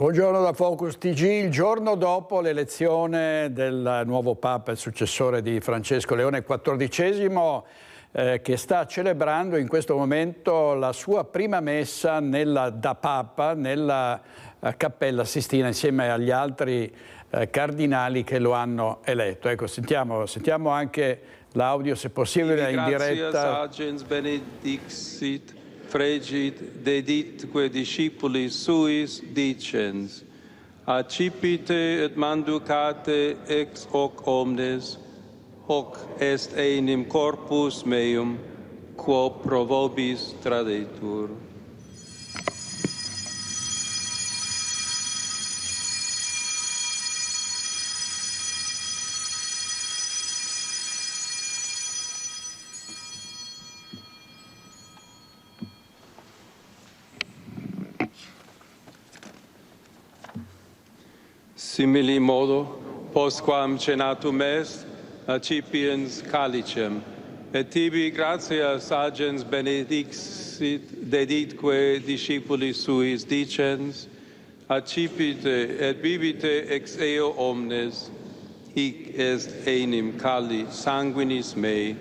Buongiorno da Focus TG. Il giorno dopo l'elezione del nuovo Papa, il successore di Francesco Leone XIV, che sta celebrando in questo momento la sua prima messa da Papa nella Cappella Sistina insieme agli altri cardinali che lo hanno eletto. Ecco, sentiamo anche l'audio, se possibile, in diretta. Agens benedixit, fregit deditque discipuli suis dicens, accipite et manducate ex hoc omnes, hoc est enim corpus meum, quo pro vobis tradetur. Simili modo, postquam cenatum est, accipiens calicem, et tibi gratias agens benedixit deditque discipuli suis dicens, accipite et bibite ex eo omnes, hic est enim cali sanguinis mei,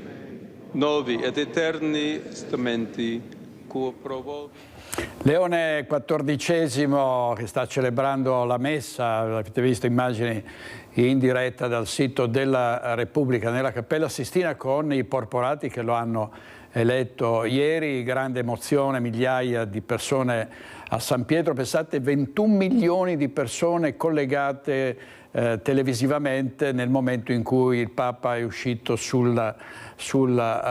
novi et eterni testamenti, quo provo. Leone XIV che sta celebrando la messa, avete visto immagini in diretta dal sito della Repubblica nella Cappella Sistina con i porporati che lo hanno eletto ieri, grande emozione, migliaia di persone a San Pietro, pensate 21 milioni di persone collegate televisivamente nel momento in cui il Papa è uscito sul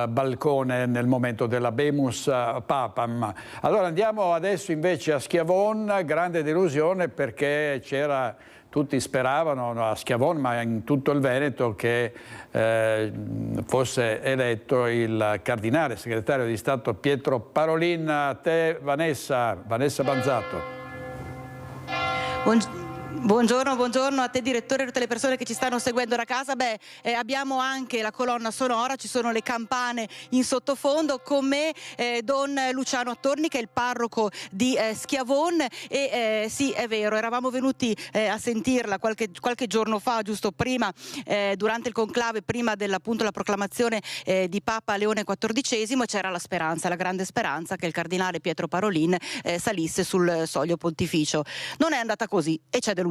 balcone nel momento dell'Habemus Papam. Allora andiamo adesso invece a Schiavon, grande delusione perché tutti speravano a Schiavon ma in tutto il Veneto che fosse eletto il cardinale segretario di Stato Pietro Parolin. A te Vanessa Banzato. Buongiorno a te direttore e a tutte le persone che ci stanno seguendo da casa. Abbiamo anche la colonna sonora, ci sono le campane in sottofondo, con me Don Luciano Attorni che è il parroco di Schiavon e sì, è vero, eravamo venuti a sentirla qualche giorno fa, giusto prima, durante il conclave, prima appunto la proclamazione di Papa Leone XIV, c'era la speranza, la grande speranza che il cardinale Pietro Parolin salisse sul soglio pontificio. Non è andata così e c'è delusione.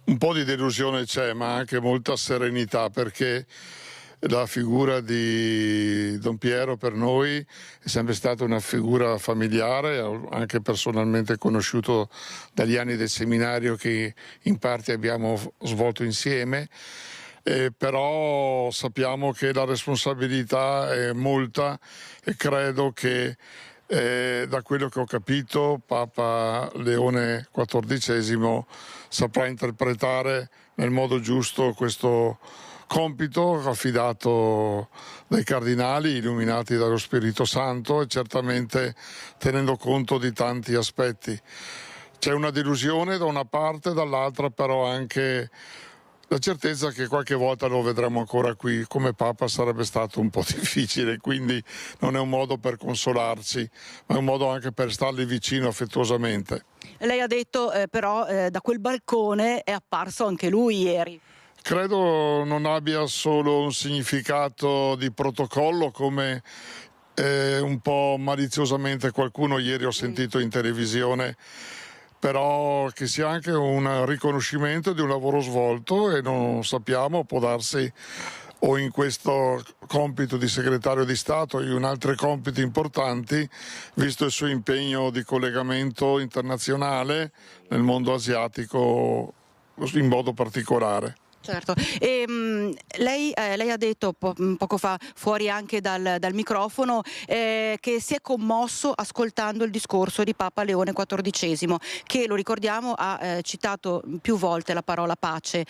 Un po' di delusione c'è, ma anche molta serenità, perché la figura di Don Piero per noi è sempre stata una figura familiare, anche personalmente conosciuto dagli anni del seminario che in parte abbiamo svolto insieme, però sappiamo che la responsabilità è molta e credo che da quello che ho capito Papa Leone XIV saprà interpretare nel modo giusto questo compito affidato dai cardinali illuminati dallo Spirito Santo e certamente tenendo conto di tanti aspetti. C'è una delusione da una parte, dall'altra però anche la certezza che qualche volta lo vedremo ancora qui come Papa sarebbe stato un po' difficile, quindi non è un modo per consolarci, ma è un modo anche per stargli vicino affettuosamente. Lei ha detto però da quel balcone è apparso anche lui ieri. Credo non abbia solo un significato di protocollo come un po' maliziosamente qualcuno ieri ho sentito in televisione, però che sia anche un riconoscimento di un lavoro svolto e non sappiamo, può darsi o in questo compito di segretario di Stato o in altri compiti importanti, visto il suo impegno di collegamento internazionale nel mondo asiatico in modo particolare. Certo, e lei ha detto poco fa fuori anche dal microfono che si è commosso ascoltando il discorso di Papa Leone XIV, che lo ricordiamo ha citato più volte la parola pace,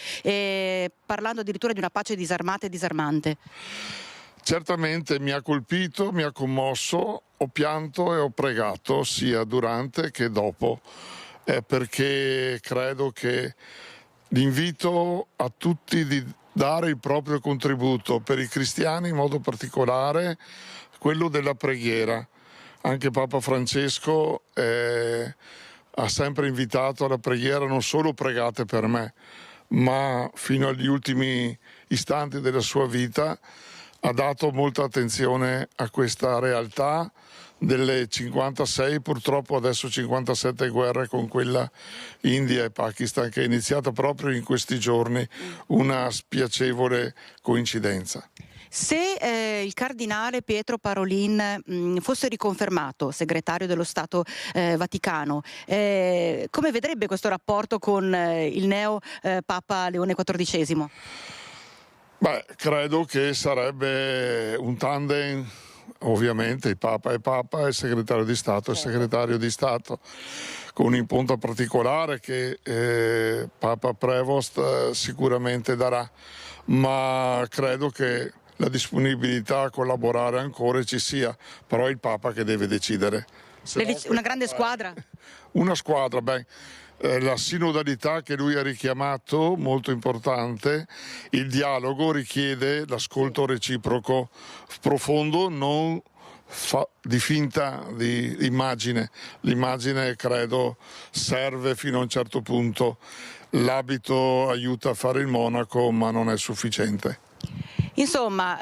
parlando addirittura di una pace disarmata e disarmante. Certamente mi ha colpito, mi ha commosso, ho pianto e ho pregato sia durante che dopo, perché credo che l'invito a tutti di dare il proprio contributo, per i cristiani in modo particolare quello della preghiera. Anche Papa Francesco ha sempre invitato alla preghiera, non solo pregate per me, ma fino agli ultimi istanti della sua vita ha dato molta attenzione a questa realtà delle 56, purtroppo adesso 57 guerre con quella India e Pakistan, che è iniziata proprio in questi giorni, una spiacevole coincidenza. Se il cardinale Pietro Parolin fosse riconfermato segretario dello Stato Vaticano, come vedrebbe questo rapporto con il neo Papa Leone XIV? Beh, credo che sarebbe un tandem, ovviamente il Papa è Papa e il segretario di Stato è segretario di Stato, con un impronta particolare che Papa Prevost sicuramente darà, ma credo che la disponibilità a collaborare ancora ci sia, però è il Papa che deve decidere. Una grande squadra? Una squadra, la sinodalità che lui ha richiamato, molto importante, il dialogo richiede l'ascolto reciproco profondo, non di finta di immagine. L'immagine credo serve fino a un certo punto, l'abito aiuta a fare il monaco ma non è sufficiente. Insomma,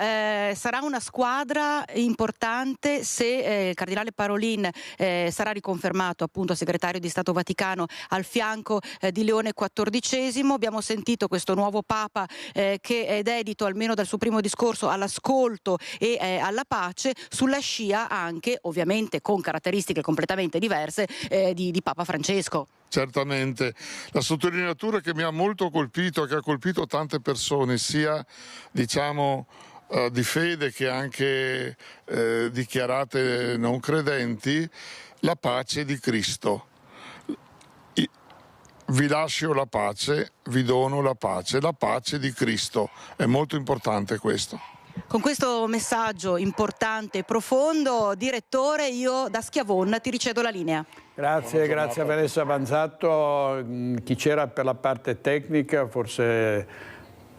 sarà una squadra importante se il cardinale Parolin sarà riconfermato appunto segretario di Stato Vaticano al fianco di Leone XIV. Abbiamo sentito questo nuovo Papa che è dedito, almeno dal suo primo discorso, all'ascolto e alla pace, sulla scia anche, ovviamente con caratteristiche completamente diverse, di Papa Francesco. Certamente, la sottolineatura che mi ha molto colpito, che ha colpito tante persone, sia diciamo di fede che anche dichiarate non credenti, la pace di Cristo. Vi lascio la pace, vi dono la pace di Cristo, è molto importante questo. Con questo messaggio importante e profondo, direttore, io da Schiavon ti ricevo la linea. Grazie a Vanessa Banzatto. Chi c'era per la parte tecnica, forse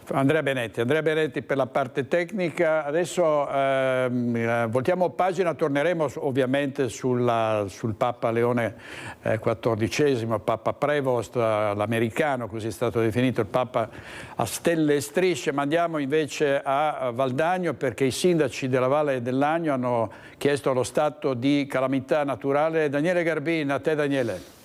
Andrea Benetti per la parte tecnica. Adesso voltiamo pagina, torneremo ovviamente sul Papa Leone XIV, Papa Prevost, l'americano, così è stato definito, il Papa a stelle e strisce, ma andiamo invece a Valdagno perché i sindaci della Valle del Lagno hanno chiesto lo stato di calamità naturale. Daniele Garbin, a te Daniele.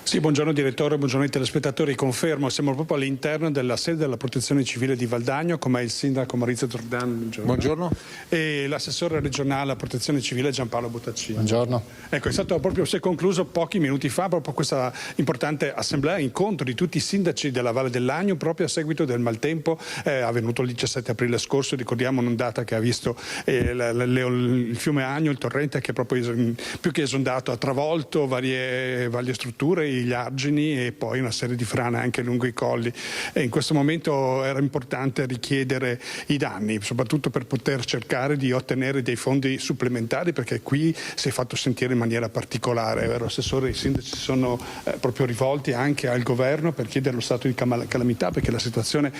Sì, buongiorno direttore, buongiorno ai telespettatori. Confermo, siamo proprio all'interno della sede della Protezione Civile di Valdagno, come il sindaco Maurizio Giordano. Buongiorno. E l'assessore regionale alla Protezione Civile Giampaolo Bottaccini. Buongiorno. Ecco, si è concluso pochi minuti fa proprio questa importante assemblea, incontro di tutti i sindaci della Valle del Lagno, proprio a seguito del maltempo avvenuto il 17 aprile scorso. Ricordiamo un'ondata che ha visto il fiume Agno, il torrente, che proprio più che esondato ha travolto varie strutture, gli argini e poi una serie di frane anche lungo i colli, e in questo momento era importante richiedere i danni, soprattutto per poter cercare di ottenere dei fondi supplementari, perché qui si è fatto sentire in maniera particolare, vero Assessore? I sindaci si sono proprio rivolti anche al governo per chiedere lo stato di calamità, perché la situazione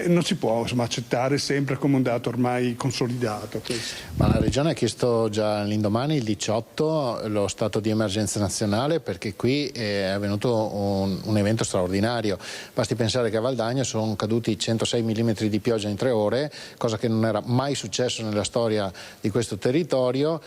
non si può accettare sempre come un dato ormai consolidato. Ma la Regione ha chiesto già l'indomani, il 18, lo stato di emergenza nazionale, perché qui è avvenuto un evento straordinario. Basti pensare che a Valdagno sono caduti 106 mm di pioggia in 3 ore, cosa che non era mai successo nella storia di questo territorio,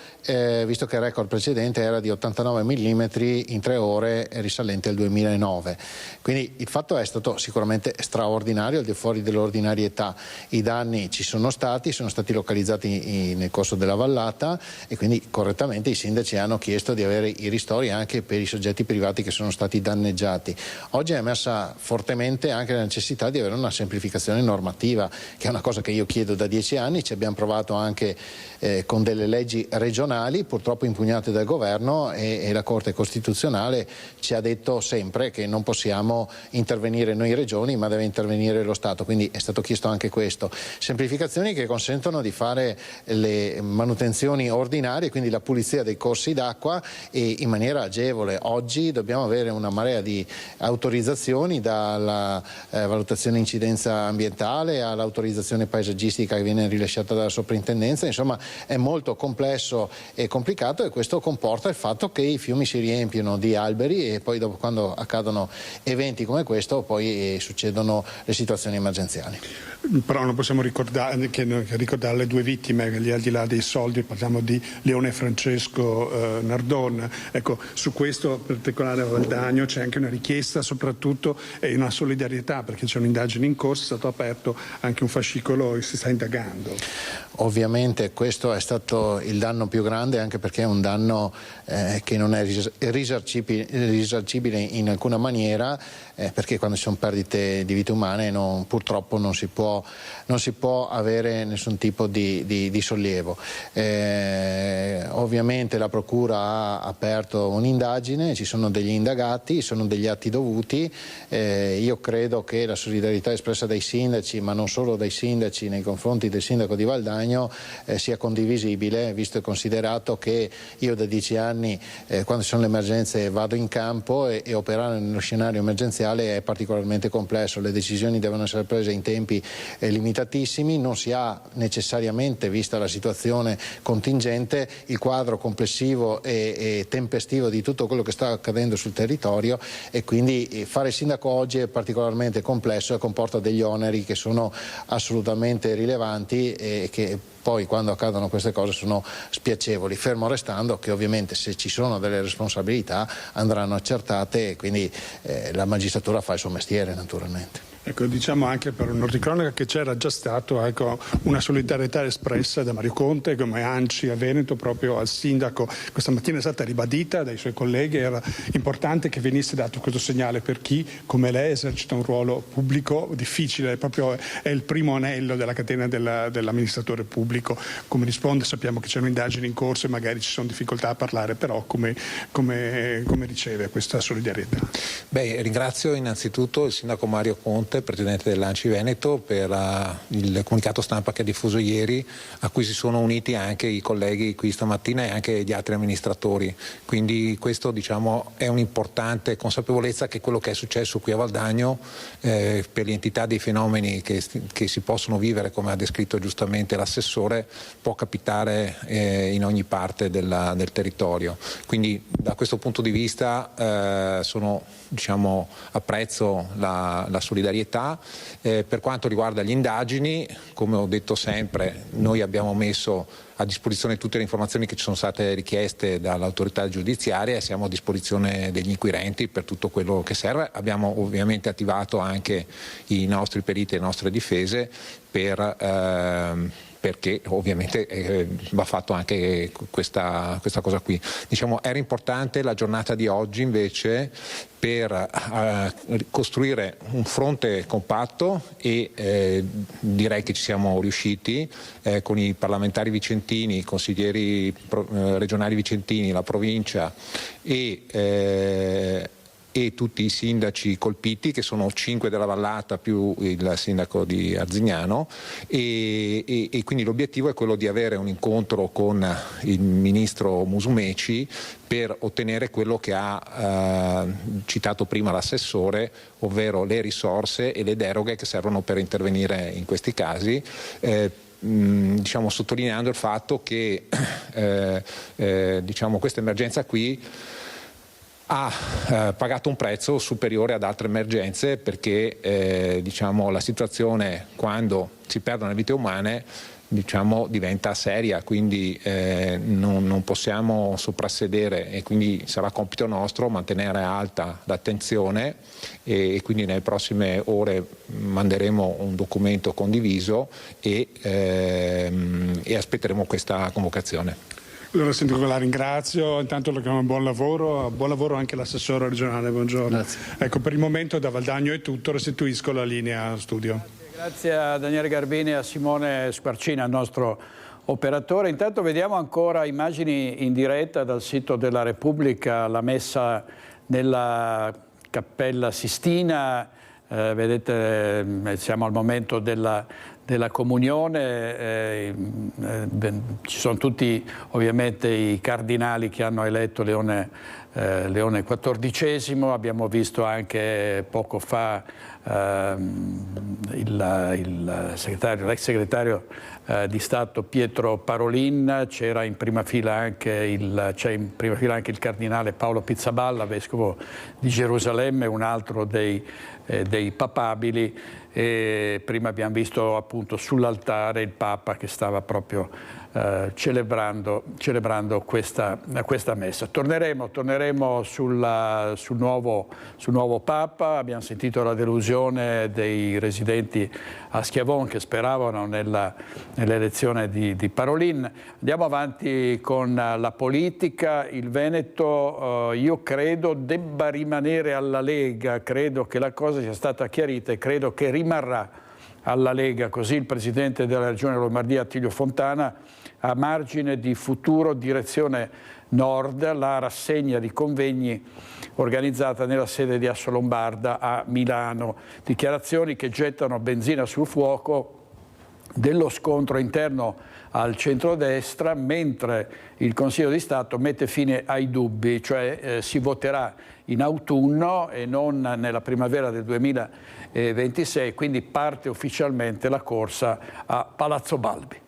visto che il record precedente era di 89 mm in 3 ore risalente al 2009. Quindi il fatto è stato sicuramente straordinario, al di fuori dell'ordinarietà. I danni ci sono stati localizzati nel corso della vallata, e quindi correttamente i sindaci hanno chiesto di avere i ristori anche per i soggetti privati che sono stati danneggiati. Oggi è emersa fortemente anche la necessità di avere una semplificazione normativa, che è una cosa che io chiedo da 10 anni. Ci abbiamo provato anche con delle leggi regionali, purtroppo impugnate dal governo, e la Corte Costituzionale ci ha detto sempre che non possiamo intervenire noi regioni, ma deve intervenire lo Stato. Quindi è stato chiesto anche questo. Semplificazioni che consentono di fare le manutenzioni ordinarie, quindi la pulizia dei corsi d'acqua, e in maniera agevole. Oggi dobbiamo avere avere una marea di autorizzazioni, dalla valutazione incidenza ambientale all'autorizzazione paesaggistica che viene rilasciata dalla soprintendenza. Insomma, è molto complesso e complicato, e questo comporta il fatto che i fiumi si riempiono di alberi, e poi dopo, quando accadono eventi come questo, poi succedono le situazioni emergenziali. Però non possiamo ricordare le due vittime, che al di là dei soldi parliamo di Leone Francesco Nardon. Ecco, su questo particolare a Valdagno c'è anche una richiesta, soprattutto, e una solidarietà, perché c'è un'indagine in corso, è stato aperto anche un fascicolo e si sta indagando. Ovviamente questo è stato il danno più grande, anche perché è un danno che non è risarcibile in alcuna maniera, perché quando ci sono perdite di vite umane purtroppo non si può avere nessun tipo di sollievo. Ovviamente la Procura ha aperto un'indagine, ci sono degli indagati, sono degli atti dovuti. Io credo che la solidarietà espressa dai sindaci, ma non solo dai sindaci, nei confronti del sindaco di Valdagno sia condivisibile, visto e considerato che io da 10 anni, quando ci sono le emergenze, vado in campo, e operare nello scenario emergenziale è particolarmente complesso. Le decisioni devono essere prese in tempi limitatissimi, non si ha necessariamente, vista la situazione contingente, il quadro complessivo e tempestivo di tutto quello che sta accadendo sul territorio, e quindi fare il sindaco oggi è particolarmente complesso e comporta degli oneri che sono assolutamente rilevanti e che poi, quando accadono queste cose, sono spiacevoli, fermo restando che ovviamente, se ci sono delle responsabilità, andranno accertate, e quindi la magistratura fa il suo mestiere, naturalmente. Ecco, diciamo anche per un ordicronaca che c'era già stato una solidarietà espressa da Mario Conte, come ANCI a Veneto, proprio al sindaco. Questa mattina è stata ribadita dai suoi colleghi, era importante che venisse dato questo segnale per chi, come lei, esercita un ruolo pubblico difficile, proprio è il primo anello della catena dell'amministratore pubblico. Come risponde? Sappiamo che c'è un'indagine in corso e magari ci sono difficoltà a parlare, però come riceve questa solidarietà? Beh, ringrazio innanzitutto il sindaco Mario Conte, presidente dell'ANCI Veneto, per il comunicato stampa che ha diffuso ieri, a cui si sono uniti anche i colleghi qui stamattina e anche gli altri amministratori. Quindi questo, diciamo, è un'importante consapevolezza che quello che è successo qui a Valdagno, per l'entità dei fenomeni che si possono vivere, come ha descritto giustamente l'assessore, può capitare in ogni parte del territorio. Quindi da questo punto di vista apprezzo la solidarietà. Per quanto riguarda le indagini, come ho detto sempre, noi abbiamo messo a disposizione tutte le informazioni che ci sono state richieste dall'autorità giudiziaria, e siamo a disposizione degli inquirenti per tutto quello che serve. Abbiamo ovviamente attivato anche i nostri periti e le nostre difese perché ovviamente va fatto anche questa cosa qui. Diciamo, era importante la giornata di oggi invece per costruire un fronte compatto, e direi che ci siamo riusciti con i parlamentari vicentini, i consiglieri regionali vicentini, la provincia e tutti i sindaci colpiti, che sono 5 della Vallata più il sindaco di Arzignano, e quindi l'obiettivo è quello di avere un incontro con il ministro Musumeci per ottenere quello che ha citato prima l'assessore, ovvero le risorse e le deroghe che servono per intervenire in questi casi. Sottolineando il fatto che questa emergenza qui ha pagato un prezzo superiore ad altre emergenze, perché la situazione, quando si perdono le vite umane, diventa seria, quindi non possiamo soprassedere, e quindi sarà compito nostro mantenere alta l'attenzione, e quindi nelle prossime ore manderemo un documento condiviso e aspetteremo questa convocazione. Allora, Sindaco, la ringrazio, intanto le chiamo buon lavoro anche l'assessore regionale, buongiorno. Grazie. Ecco, per il momento da Valdagno è tutto, restituisco la linea studio. Grazie a Daniele Garbini e a Simone Squarcina, il nostro operatore. Intanto vediamo ancora immagini in diretta dal sito della Repubblica, la messa nella Cappella Sistina. Vedete, siamo al momento della della comunione. Ci sono tutti ovviamente i cardinali che hanno eletto Leone XIV, abbiamo visto anche poco fa l'ex segretario di Stato Pietro Parolin, c'era in prima fila anche il cardinale Paolo Pizzaballa, vescovo di Gerusalemme, un altro dei papabili, e prima abbiamo visto appunto sull'altare il Papa che stava proprio celebrando questa messa. Torneremo sul nuovo Papa. Abbiamo sentito la delusione dei residenti a Schiavon che speravano nell'elezione di Parolin. Andiamo avanti con la politica. Il Veneto io credo debba rimanere alla Lega, credo che la cosa sia stata chiarita e credo che rimarrà alla Lega, così il Presidente della Regione Lombardia Attilio Fontana, a margine di futuro direzione Nord, la rassegna di convegni organizzata nella sede di Assolombarda a Milano. Dichiarazioni che gettano benzina sul fuoco dello scontro interno al centrodestra, mentre il Consiglio di Stato mette fine ai dubbi, cioè si voterà in autunno e non nella primavera del 2026, quindi parte ufficialmente la corsa a Palazzo Balbi.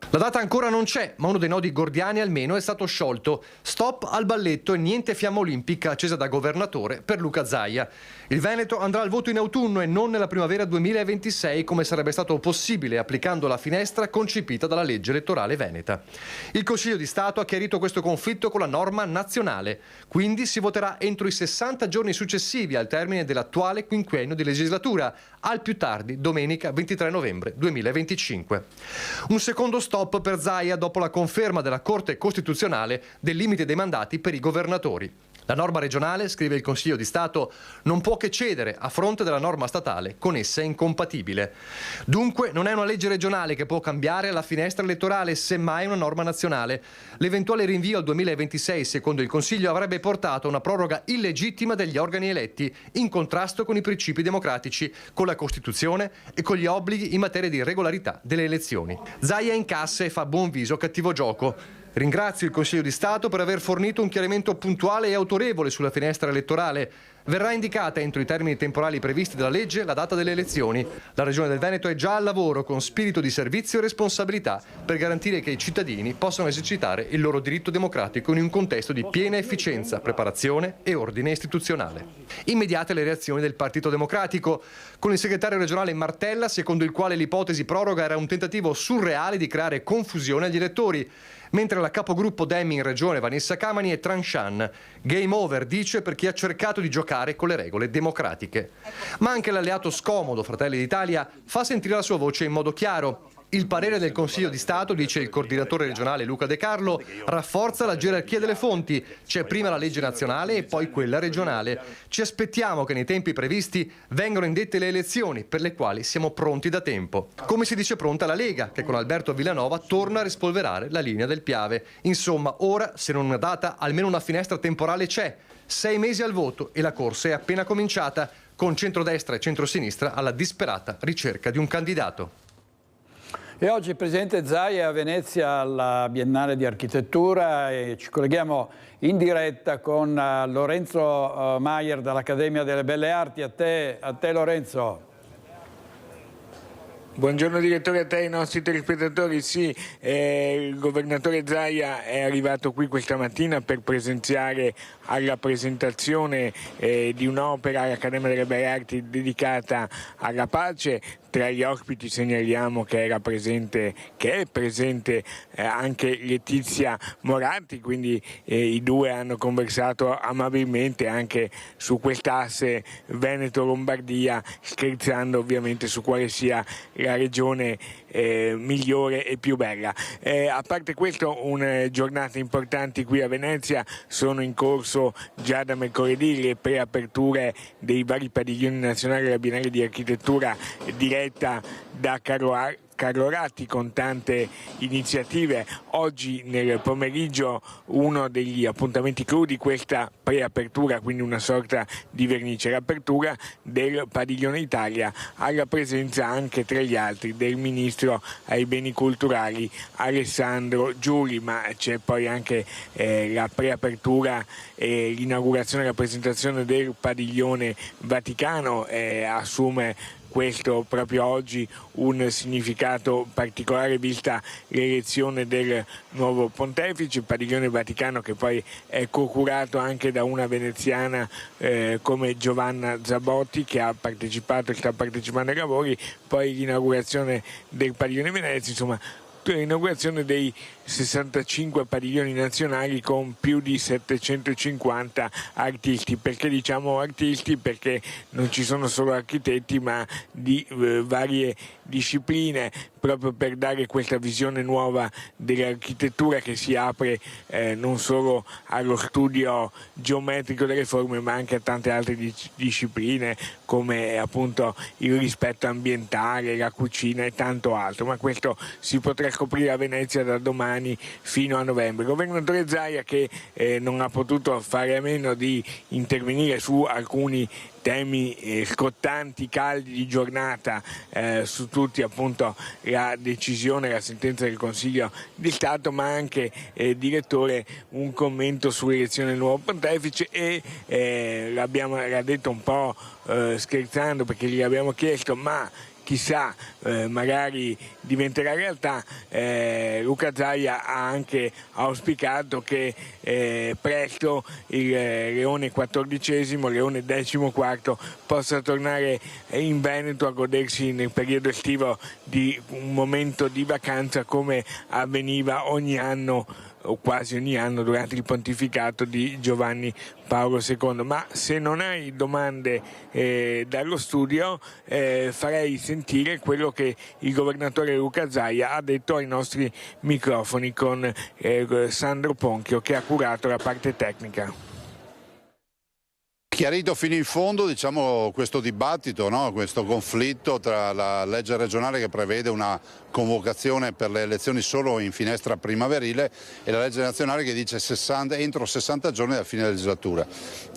La data ancora non c'è, ma uno dei nodi gordiani almeno è stato sciolto. Stop al balletto e niente fiamma olimpica accesa da governatore per Luca Zaia. Il Veneto andrà al voto in autunno e non nella primavera 2026, come sarebbe stato possibile applicando la finestra concepita dalla legge elettorale veneta. Il Consiglio di Stato ha chiarito questo conflitto con la norma nazionale. Quindi si voterà entro i 60 giorni successivi al termine dell'attuale quinquennio di legislatura, al più tardi domenica 23 novembre 2025. Un secondo stop per Zaia dopo la conferma della Corte Costituzionale del limite dei mandati per i governatori. La norma regionale, scrive il Consiglio di Stato, non può che cedere a fronte della norma statale con essa incompatibile. Dunque non è una legge regionale che può cambiare la finestra elettorale, semmai una norma nazionale. L'eventuale rinvio al 2026, secondo il Consiglio, avrebbe portato a una proroga illegittima degli organi eletti, in contrasto con i principi democratici, con la Costituzione e con gli obblighi in materia di regolarità delle elezioni. Zaia incassa e fa buon viso cattivo gioco. Ringrazio il Consiglio di Stato per aver fornito un chiarimento puntuale e autorevole sulla finestra elettorale. Verrà indicata entro i termini temporali previsti dalla legge la data delle elezioni. La Regione del Veneto è già al lavoro con spirito di servizio e responsabilità per garantire che i cittadini possano esercitare il loro diritto democratico in un contesto di piena efficienza, preparazione e ordine istituzionale. Immediate le reazioni del Partito Democratico, con il segretario regionale Martella, secondo il quale l'ipotesi proroga era un tentativo surreale di creare confusione agli elettori, mentre la capogruppo Demmi in regione Vanessa Camani è tranchant. Game over, dice, per chi ha cercato di giocare con le regole democratiche. Ma anche l'alleato scomodo Fratelli d'Italia fa sentire la sua voce in modo chiaro. Il parere del Consiglio di Stato, dice il coordinatore regionale Luca De Carlo, rafforza la gerarchia delle fonti. C'è prima la legge nazionale e poi quella regionale. Ci aspettiamo che nei tempi previsti vengano indette le elezioni, per le quali siamo pronti da tempo. Come si dice pronta la Lega, che con Alberto Villanova torna a rispolverare la linea del Piave. Insomma, ora, se non una data, almeno una finestra temporale c'è. 6 mesi al voto e la corsa è appena cominciata, con centrodestra e centrosinistra alla disperata ricerca di un candidato. E oggi il Presidente Zaia è a Venezia alla Biennale di Architettura e ci colleghiamo in diretta con Lorenzo Maier dall'Accademia delle Belle Arti. A te Lorenzo. Buongiorno direttore, a te e ai nostri telespettatori. Sì, il governatore Zaia è arrivato qui questa mattina per presenziare alla presentazione di un'opera all'Accademia delle Belle Arti dedicata alla pace. Tra gli ospiti segnaliamo che è presente anche Letizia Moratti, quindi i due hanno conversato amabilmente anche su quest'asse Veneto-Lombardia, scherzando ovviamente su quale sia la regione migliore e più bella. A parte questo, giornate importanti qui a Venezia, sono in corso già da mercoledì le preaperture dei vari padiglioni nazionali della Biennale di Architettura diretta da Carlo Carlo Ratti con tante iniziative. Oggi nel pomeriggio uno degli appuntamenti clou di questa preapertura, quindi una sorta di vernice, l'apertura del Padiglione Italia, alla presenza anche tra gli altri del Ministro ai Beni Culturali Alessandro Giuli, ma c'è poi anche la preapertura e l'inaugurazione e la presentazione del Padiglione Vaticano, assume questo proprio oggi un significato particolare vista l'elezione del nuovo pontefice. Il Padiglione Vaticano, che poi è co-curato anche da una veneziana come Giovanna Zabotti, che ha partecipato e sta partecipando ai lavori, poi l'inaugurazione del Padiglione Venezia, insomma l'inaugurazione dei 65 padiglioni nazionali con più di 750 artisti. Perché diciamo artisti? Perché non ci sono solo architetti, ma di varie discipline, proprio per dare questa visione nuova dell'architettura che si apre non solo allo studio geometrico delle forme, ma anche a tante altre discipline come appunto il rispetto ambientale, la cucina e tanto altro. Ma questo si potrà scoprire a Venezia da domani fino a novembre. Il governatore Zaia, che non ha potuto fare a meno di intervenire su alcuni temi scottanti, caldi di giornata, su tutti appunto la decisione, la sentenza del Consiglio di Stato, ma anche direttore un commento sull'elezione del nuovo pontefice e l'ha detto un po' scherzando, perché gli abbiamo chiesto ma chissà, magari diventerà realtà. Luca Zaia ha anche auspicato che presto il Leone XIV, Leone XIV possa tornare in Veneto a godersi nel periodo estivo di un momento di vacanza come avveniva ogni anno o quasi ogni anno durante il pontificato di Giovanni Paolo II. Ma se non hai domande dallo studio, farei sentire quello che il governatore Luca Zaia ha detto ai nostri microfoni con Sandro Ponchio, che ha curato la parte tecnica. Chiarito fino in fondo, diciamo, questo dibattito, no? Questo conflitto tra la legge regionale che prevede una convocazione per le elezioni solo in finestra primaverile e la legge nazionale che dice entro 60 giorni dalla fine della legislatura.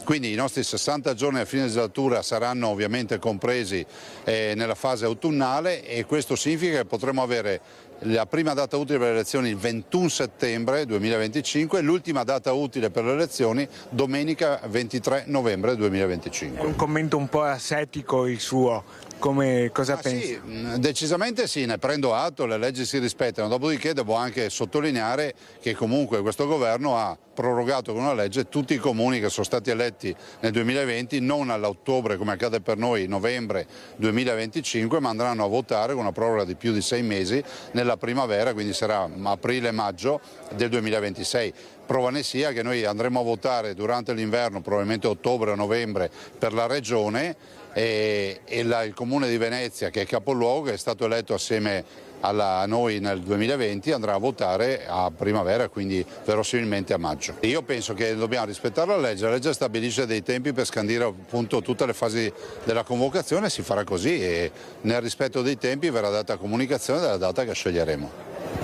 Quindi i nostri 60 giorni dalla fine della legislatura saranno ovviamente compresi nella fase autunnale, e questo significa che potremo avere la prima data utile per le elezioni il 21 settembre 2025 e l'ultima data utile per le elezioni domenica 23 novembre 2025. È un commento un po' asettico il suo, cosa pensi? Sì, decisamente sì, ne prendo atto, le leggi si rispettano, dopodiché devo anche sottolineare che comunque questo governo ha prorogato con una legge tutti i comuni che sono stati eletti nel 2020, non all'ottobre come accade per noi, novembre 2025, ma andranno a votare con una proroga di più di 6 mesi nella primavera, quindi sarà aprile-maggio del 2026. Prova ne sia che noi andremo a votare durante l'inverno, probabilmente ottobre o novembre, per la regione, e il comune di Venezia, che è capoluogo, che è stato eletto assieme a noi nel 2020, andrà a votare a primavera, quindi verosimilmente a maggio. Io penso che dobbiamo rispettare la legge stabilisce dei tempi per scandire appunto tutte le fasi della convocazione, si farà così e nel rispetto dei tempi verrà data comunicazione della data che sceglieremo.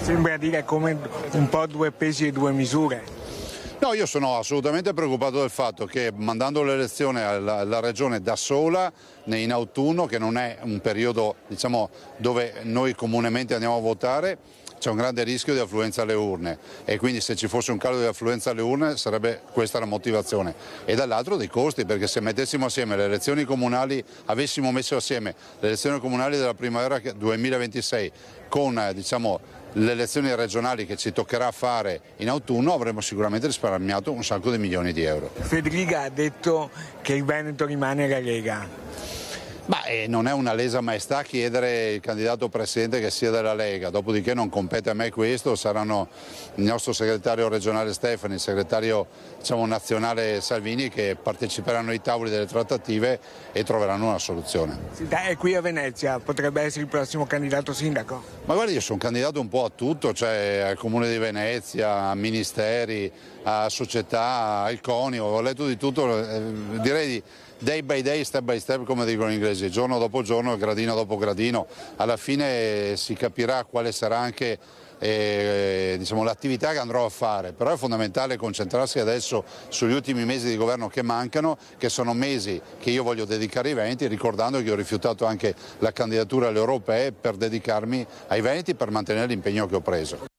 Sembra dire come un po' due pesi e due misure. No, io sono assolutamente preoccupato del fatto che mandando l'elezione alla regione da sola in autunno, che non è un periodo, diciamo, dove noi comunemente andiamo a votare, c'è un grande rischio di affluenza alle urne, e quindi se ci fosse un calo di affluenza alle urne sarebbe questa la motivazione. E dall'altro dei costi, perché se mettessimo assieme le elezioni comunali, avessimo messo assieme le elezioni comunali della primavera 2026 con, diciamo, le elezioni regionali che ci toccherà fare in autunno, avremo sicuramente risparmiato un sacco di milioni di euro. Federica ha detto che il Veneto rimane alla Lega. Non è una lesa maestà chiedere il candidato presidente che sia della Lega, dopodiché non compete a me questo, saranno il nostro segretario regionale Stefani, il segretario, diciamo, nazionale Salvini, che parteciperanno ai tavoli delle trattative e troveranno una soluzione. È qui a Venezia, potrebbe essere il prossimo candidato sindaco? Ma guardi, io sono candidato un po' a tutto, cioè al Comune di Venezia, a ministeri, a società, al CONI, ho letto di tutto, direi di day by day, step by step, come dicono gli inglesi. mesi, giorno dopo giorno, gradino dopo gradino. Alla fine si capirà quale sarà anche diciamo, l'attività che andrò a fare, però è fondamentale concentrarsi adesso sugli ultimi mesi di governo che mancano, che sono mesi che io voglio dedicare ai Veneti, ricordando che ho rifiutato anche la candidatura alle europee per dedicarmi ai Veneti, per mantenere l'impegno che ho preso.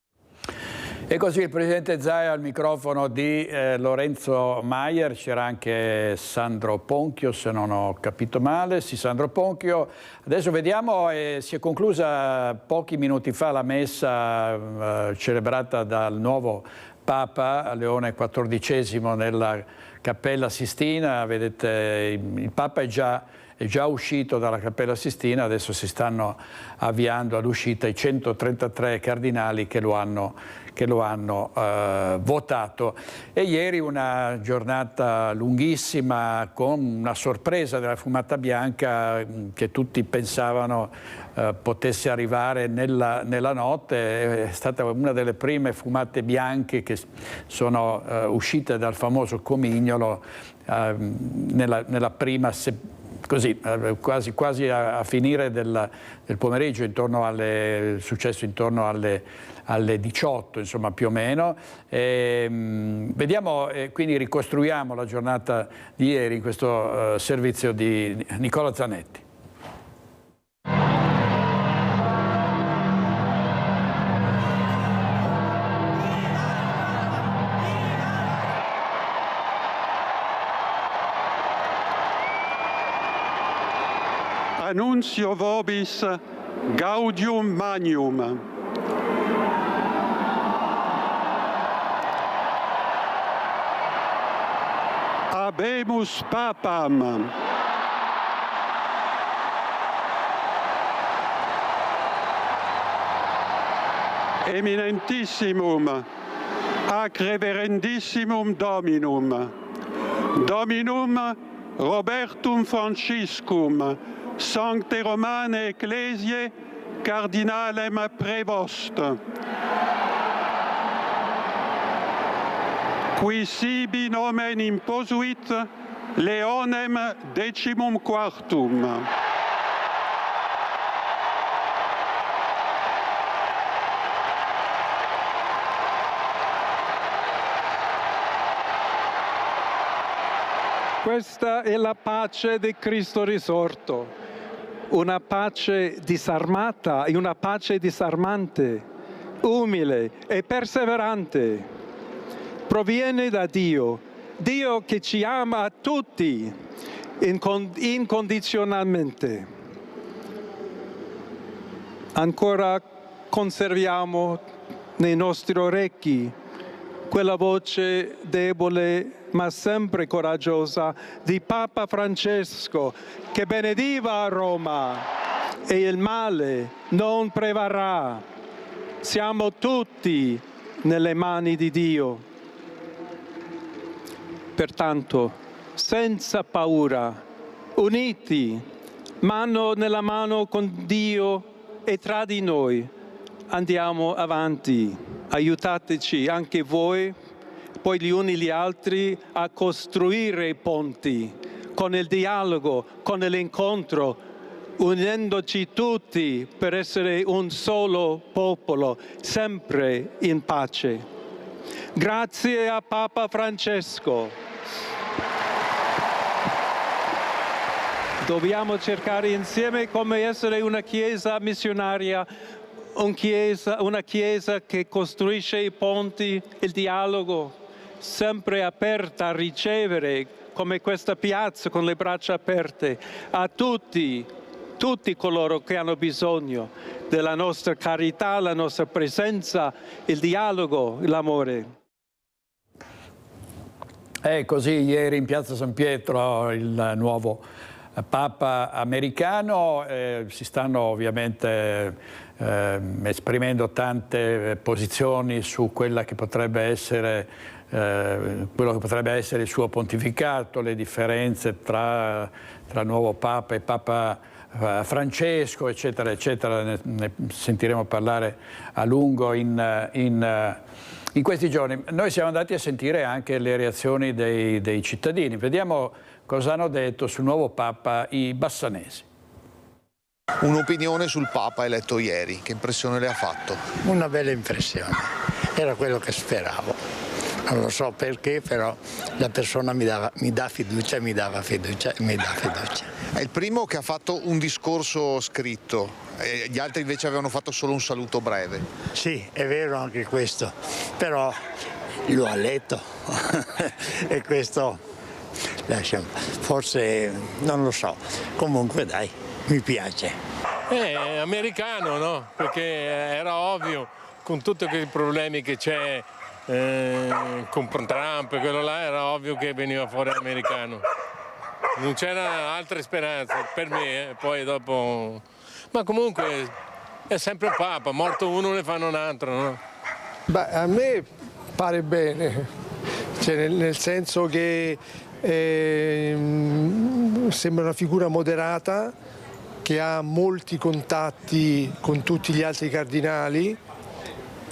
E così il Presidente Zaia al microfono di Lorenzo Maier. C'era anche Sandro Ponchio, se non ho capito male. Sì, Sandro Ponchio. Adesso vediamo, si è conclusa pochi minuti fa la messa celebrata dal nuovo Papa Leone XIV nella Cappella Sistina. Vedete, il Papa è già uscito dalla Cappella Sistina, adesso si stanno avviando all'uscita i 133 cardinali che lo hanno votato. E ieri una giornata lunghissima con una sorpresa della fumata bianca che tutti pensavano potesse arrivare nella notte. È stata una delle prime fumate bianche che sono uscite dal famoso Comignolo nella prima così, quasi a finire del pomeriggio, successo intorno alle 18, insomma, più o meno. Vediamo, quindi ricostruiamo la giornata di ieri in questo servizio di Nicola Zanetti. Annuncio vobis gaudium magnum. Habemus papam. Eminentissimum ac reverendissimum Dominum. Dominum Robertum Franciscum Sancte Romane Ecclesiae Cardinalem Prevost, qui sibi nomen imposuit Leonem XIV. Questa è la pace di Cristo risorto. Una pace disarmata e una pace disarmante, umile e perseverante. Proviene da Dio, Dio che ci ama a tutti incondizionalmente. Ancora conserviamo nei nostri orecchi quella voce debole ma sempre coraggiosa di Papa Francesco che benediva a Roma e il male non prevarrà. Siamo tutti nelle mani di Dio. Pertanto, senza paura, uniti, mano nella mano con Dio e tra di noi, andiamo avanti. Aiutateci anche voi, poi gli uni gli altri, a costruire i ponti con il dialogo, con l'incontro, unendoci tutti per essere un solo popolo, sempre in pace. Grazie a Papa Francesco. Dobbiamo cercare insieme come essere una Chiesa missionaria, una Chiesa che costruisce i ponti, il dialogo, sempre aperta a ricevere, come questa piazza con le braccia aperte, a tutti coloro che hanno bisogno della nostra carità, la nostra presenza, il dialogo, l'amore. Così ieri in Piazza San Pietro il nuovo Papa americano, si stanno ovviamente esprimendo tante posizioni su quella che potrebbe essere quello che potrebbe essere il suo pontificato, le differenze tra nuovo Papa e Papa Francesco, eccetera, eccetera. Ne sentiremo parlare a lungo in questi giorni. Noi siamo andati a sentire anche le reazioni dei cittadini. Vediamo cosa hanno detto sul nuovo Papa i bassanesi. Un'opinione sul Papa eletto ieri, che impressione le ha fatto? Una bella impressione, era quello che speravo. Non lo so perché, però la persona mi dà fiducia. È il primo che ha fatto un discorso scritto, gli altri invece avevano fatto solo un saluto breve. Sì, è vero anche questo, però lo ha letto e questo forse non lo so, comunque dai, mi piace. È americano, no? Perché era ovvio, con tutti quei problemi che c'è con Trump, quello là, era ovvio che veniva fuori americano. Non c'era altre speranze per me, poi dopo... Ma comunque è sempre il Papa, morto uno ne fanno un altro, no? Beh, a me pare bene, cioè nel senso che sembra una figura moderata, che ha molti contatti con tutti gli altri cardinali,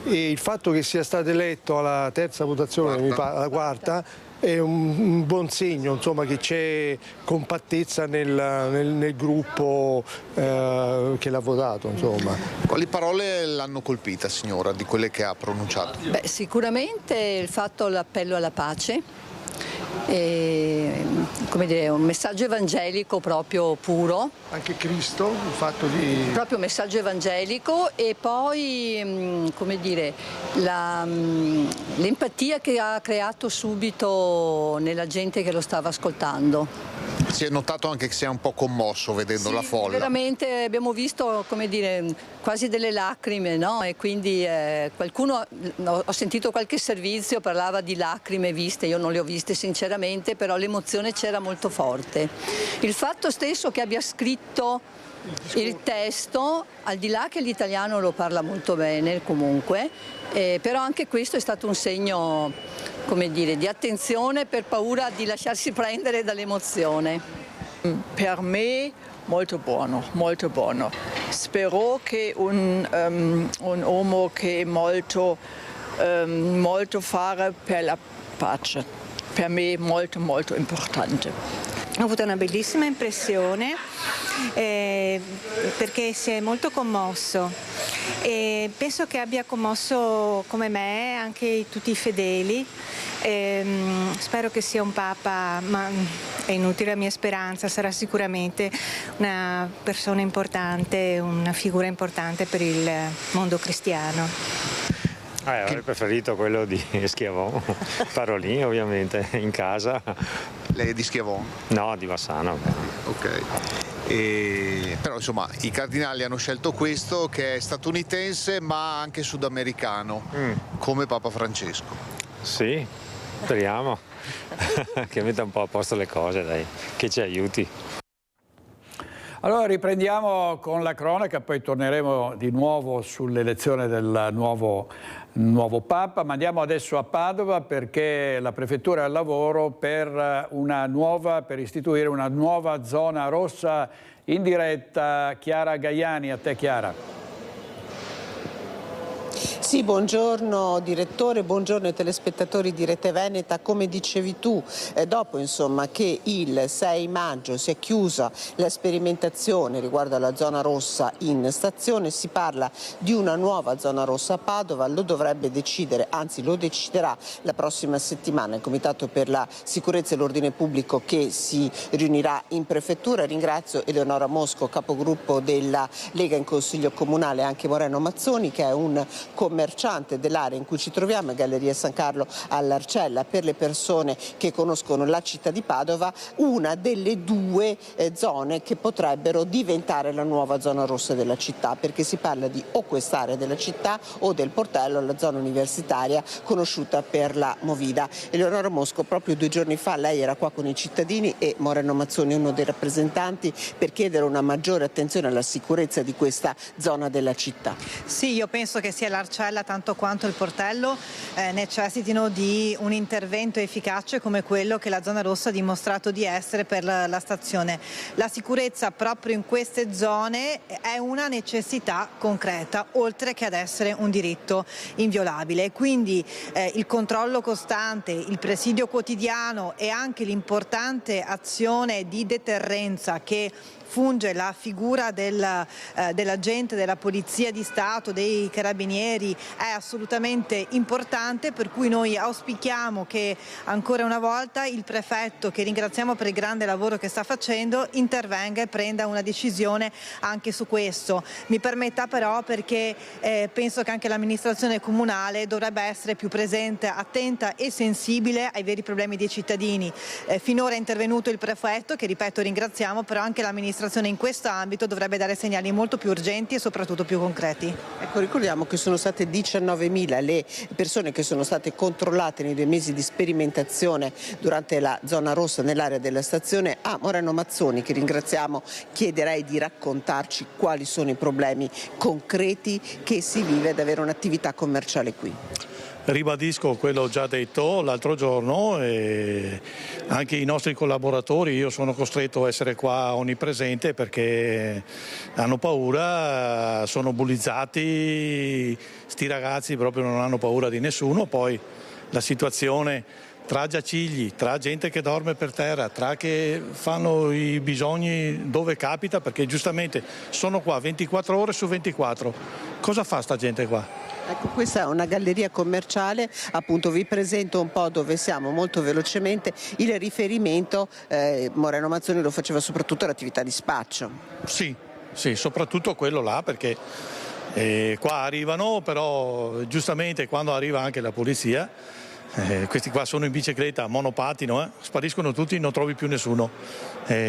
e il fatto che sia stato eletto alla terza votazione, alla quarta, è un buon segno, insomma, che c'è compattezza nel gruppo che l'ha votato, insomma. Quali parole l'hanno colpita, signora, di quelle che ha pronunciato? Beh, sicuramente il fatto l'appello alla pace. Come dire, un messaggio evangelico proprio puro. Anche Cristo, il fatto di... Proprio un messaggio evangelico, e poi, come dire, l'empatia che ha creato subito nella gente che lo stava ascoltando. Si è notato anche che si è un po' commosso vedendo la folla. Veramente abbiamo visto, come dire, quasi delle lacrime, no? E quindi qualcuno, ho sentito qualche servizio, parlava di lacrime viste, io non le ho viste sinceramente, però l'emozione c'era molto forte. Il fatto stesso che abbia scritto il testo, al di là che l'italiano lo parla molto bene comunque, però anche questo è stato un segno, come dire, di attenzione, per paura di lasciarsi prendere dall'emozione. Per me molto buono, molto buono. Spero che un uomo che molto fare per la pace, per me molto molto importante. Ho avuto una bellissima impressione perché si è molto commosso e penso che abbia commosso come me anche tutti i fedeli. Spero che sia un Papa, ma è inutile la mia speranza, sarà sicuramente una persona importante, una figura importante per il mondo cristiano. Avrei preferito quello di Schiavon, Parolin ovviamente, in casa. Lei è di Schiavon? No, di Bassano. Ok. Però insomma i cardinali hanno scelto questo, che è statunitense ma anche sudamericano, come Papa Francesco. Sì, speriamo che metta un po' a posto le cose, dai, che ci aiuti. Allora riprendiamo con la cronaca, poi torneremo di nuovo sull'elezione del nuovo Papa, ma andiamo adesso a Padova perché la Prefettura è al lavoro per istituire una nuova zona rossa in diretta. Chiara Gaiani, a te Chiara. Sì, buongiorno direttore, buongiorno ai telespettatori di Rete Veneta. Come dicevi tu, dopo insomma che il 6 maggio si è chiusa la sperimentazione riguardo alla zona rossa in stazione, si parla di una nuova zona rossa a Padova. Lo dovrebbe decidere, anzi lo deciderà la prossima settimana il Comitato per la Sicurezza e l'Ordine Pubblico che si riunirà in Prefettura. Ringrazio Eleonora Mosco, capogruppo della Lega in Consiglio Comunale, anche Moreno Mazzoni che è un commerciante dell'area in cui ci troviamo, Galleria San Carlo all'Arcella. Per le persone che conoscono la città di Padova, una delle due zone che potrebbero diventare la nuova zona rossa della città, perché si parla di o quest'area della città o del Portello, la zona universitaria conosciuta per la Movida. Eleonora Mosco, proprio 2 giorni fa lei era qua con i cittadini e Moreno Mazzoni, uno dei rappresentanti, per chiedere una maggiore attenzione alla sicurezza di questa zona della città. Sì, io penso che sia l'Arcella cella tanto quanto il portello necessitino di un intervento efficace come quello che la zona rossa ha dimostrato di essere per la stazione. La sicurezza proprio in queste zone è una necessità concreta, oltre che ad essere un diritto inviolabile. Quindi il controllo costante, il presidio quotidiano e anche l'importante azione di deterrenza che funge la figura dell'agente della Polizia di Stato, dei Carabinieri, è assolutamente importante, per cui noi auspichiamo che ancora una volta il prefetto, che ringraziamo per il grande lavoro che sta facendo, intervenga e prenda una decisione anche su questo. Mi permetta però, perché penso che anche l'amministrazione comunale dovrebbe essere più presente, attenta e sensibile ai veri problemi dei cittadini. Finora è intervenuto il prefetto, che ripeto ringraziamo, però anche l'amministrazione in questo ambito dovrebbe dare segnali molto più urgenti e soprattutto più concreti. Ecco, ricordiamo che sono state 19.000 le persone che sono state controllate nei 2 mesi di sperimentazione durante la zona rossa nell'area della stazione. A Moreno Mazzoni, che ringraziamo, chiederei di raccontarci quali sono i problemi concreti che si vive ad avere un'attività commerciale qui. Ribadisco quello già detto l'altro giorno, e anche i nostri collaboratori, io sono costretto a essere qua onnipresente perché hanno paura, sono bullizzati, sti ragazzi proprio non hanno paura di nessuno. Poi la situazione tra giacigli, tra gente che dorme per terra, tra che fanno i bisogni dove capita, perché giustamente sono qua 24 ore su 24, cosa fa sta gente qua? Ecco, questa è una galleria commerciale, appunto vi presento un po' dove siamo molto velocemente. Il riferimento, Moreno Mazzoni lo faceva soprattutto all'attività di spaccio. Sì, soprattutto quello là, perché qua arrivano, però giustamente quando arriva anche la polizia, questi qua sono in bicicletta, monopattino, spariscono tutti, non trovi più nessuno.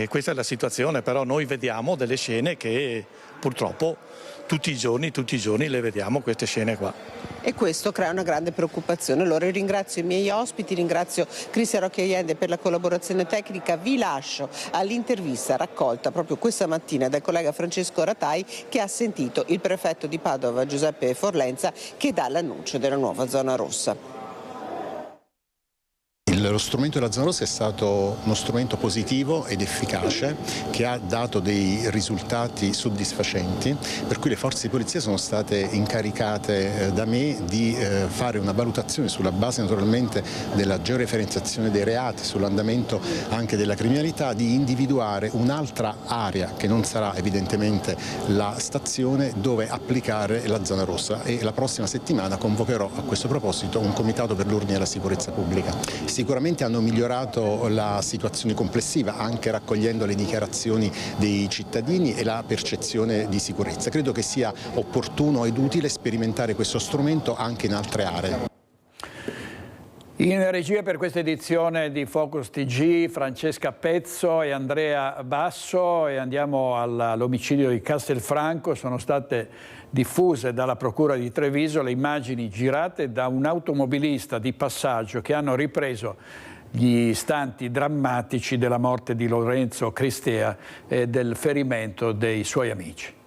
Questa è la situazione, però noi vediamo delle scene che purtroppo tutti i giorni le vediamo, queste scene qua. E questo crea una grande preoccupazione. Allora ringrazio i miei ospiti, ringrazio Cristian Rocchi Allende per la collaborazione tecnica, vi lascio all'intervista raccolta proprio questa mattina dal collega Francesco Ratai, che ha sentito il prefetto di Padova Giuseppe Forlenza, che dà l'annuncio della nuova zona rossa. Lo strumento della zona rossa è stato uno strumento positivo ed efficace che ha dato dei risultati soddisfacenti, per cui le forze di polizia sono state incaricate da me di fare una valutazione sulla base naturalmente della georeferenziazione dei reati, sull'andamento anche della criminalità, di individuare un'altra area che non sarà evidentemente la stazione dove applicare la zona rossa, e la prossima settimana convocherò a questo proposito un comitato per l'ordine e la sicurezza pubblica. Sicuramente hanno migliorato la situazione complessiva, anche raccogliendo le dichiarazioni dei cittadini e la percezione di sicurezza. Credo che sia opportuno ed utile sperimentare questo strumento anche in altre aree. In regia per questa edizione di Focus TG Francesca Pezzo e Andrea Basso, e andiamo all'omicidio di Castelfranco. Sono state diffuse dalla Procura di Treviso le immagini girate da un automobilista di passaggio che hanno ripreso gli istanti drammatici della morte di Lorenzo Cristea e del ferimento dei suoi amici.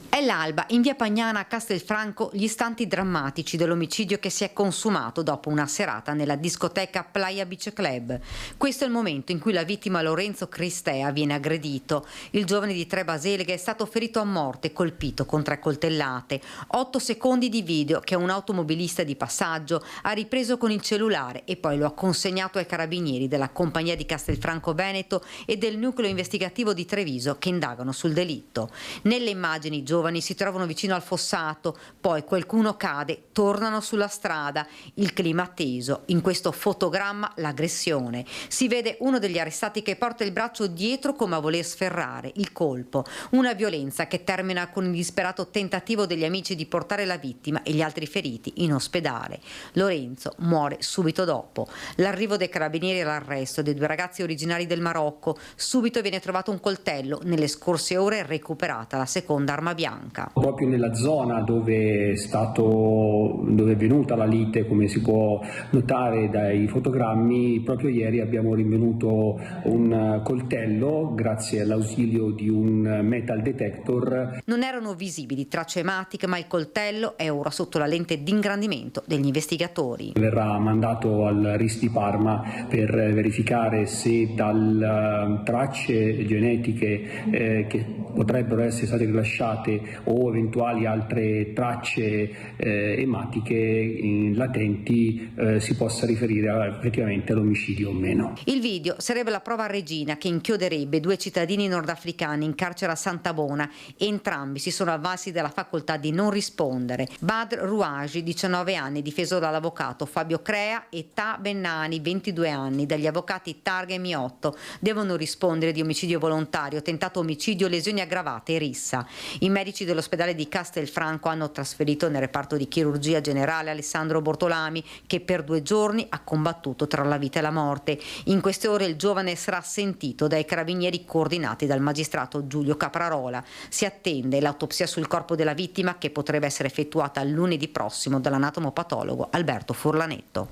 È l'alba, in via Pagnana a Castelfranco, gli istanti drammatici dell'omicidio che si è consumato dopo una serata nella discoteca Playa Beach Club. Questo è il momento in cui la vittima Lorenzo Cristea viene aggredito. Il giovane di Tre Baseleghe è stato ferito a morte, colpito con 3 coltellate. 8 secondi di video che un automobilista di passaggio ha ripreso con il cellulare e poi lo ha consegnato ai carabinieri della compagnia di Castelfranco Veneto e del nucleo investigativo di Treviso che indagano sul delitto. Nelle immagini giovani si trovano vicino al fossato, poi qualcuno cade, tornano sulla strada, il clima teso. In questo fotogramma l'aggressione. Si vede uno degli arrestati che porta il braccio dietro come a voler sferrare il colpo. Una violenza che termina con il disperato tentativo degli amici di portare la vittima e gli altri feriti in ospedale. Lorenzo muore subito dopo. L'arrivo dei carabinieri all'arresto dei 2 ragazzi originari del Marocco. Subito viene trovato un coltello, nelle scorse ore recuperata la seconda arma bianca. Castelfranca. Proprio nella zona dove è venuta la lite, come si può notare dai fotogrammi, proprio ieri abbiamo rinvenuto un coltello grazie all'ausilio di un metal detector. Non erano visibili tracce ematiche, ma il coltello è ora sotto la lente d'ingrandimento degli investigatori. Verrà mandato al RIS di Parma per verificare se dalle tracce genetiche che potrebbero essere state rilasciate o eventuali altre tracce ematiche latenti si possa riferire effettivamente all'omicidio o meno. Il video sarebbe la prova regina che inchioderebbe 2 cittadini nordafricani in carcere a Santabona. Entrambi si sono avvalsi della facoltà di non rispondere. Badr Rouaji, 19 anni, difeso dall'avvocato Fabio Crea, e Ta Bennani, 22 anni, dagli avvocati Targa e Miotto, devono rispondere di omicidio volontario, tentato omicidio, lesioni aggravate e rissa. I medici dell'ospedale di Castelfranco hanno trasferito nel reparto di chirurgia generale Alessandro Bortolami, che per 2 giorni ha combattuto tra la vita e la morte. In queste ore il giovane sarà sentito dai carabinieri coordinati dal magistrato Giulio Caprarola. Si attende l'autopsia sul corpo della vittima, che potrebbe essere effettuata lunedì prossimo dall'anatomopatologo Alberto Furlanetto.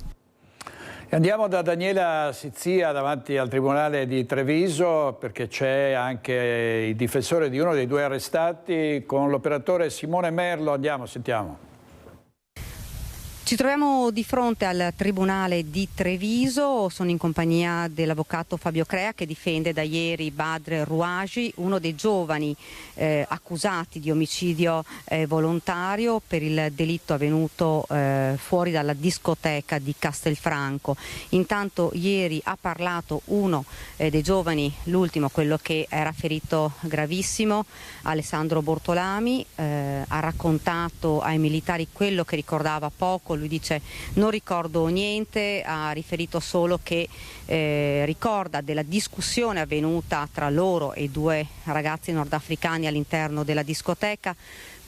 Andiamo da Daniela Sizzia davanti al Tribunale di Treviso, perché c'è anche il difensore di uno dei 2 arrestati con l'operatore Simone Merlo. Andiamo, sentiamo. Ci troviamo di fronte al Tribunale di Treviso, sono in compagnia dell'avvocato Fabio Crea, che difende da ieri Badr Rouaji, uno dei giovani accusati di omicidio volontario per il delitto avvenuto fuori dalla discoteca di Castelfranco. Intanto ieri ha parlato uno dei giovani, l'ultimo, quello che era ferito gravissimo, Alessandro Bortolami, ha raccontato ai militari quello che ricordava poco. Lui dice: non ricordo niente, ha riferito solo che ricorda della discussione avvenuta tra loro e 2 ragazzi nordafricani all'interno della discoteca.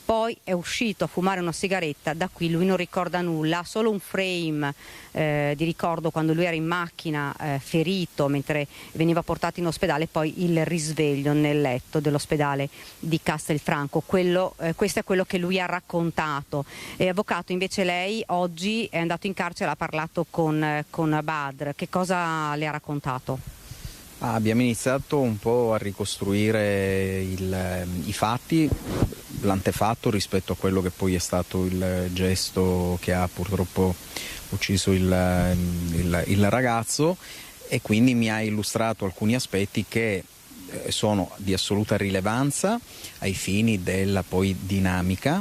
Poi è uscito a fumare una sigaretta, da qui lui non ricorda nulla, ha solo un frame di ricordo quando lui era in macchina ferito mentre veniva portato in ospedale, poi il risveglio nel letto dell'ospedale di Castelfranco. Questo è quello che lui ha raccontato. Avvocato, invece lei oggi è andato in carcere, ha parlato con Badr, che cosa le ha raccontato? Abbiamo iniziato un po' a ricostruire i fatti, l'antefatto rispetto a quello che poi è stato il gesto che ha purtroppo ucciso il ragazzo, e quindi mi ha illustrato alcuni aspetti che sono di assoluta rilevanza ai fini della poi dinamica,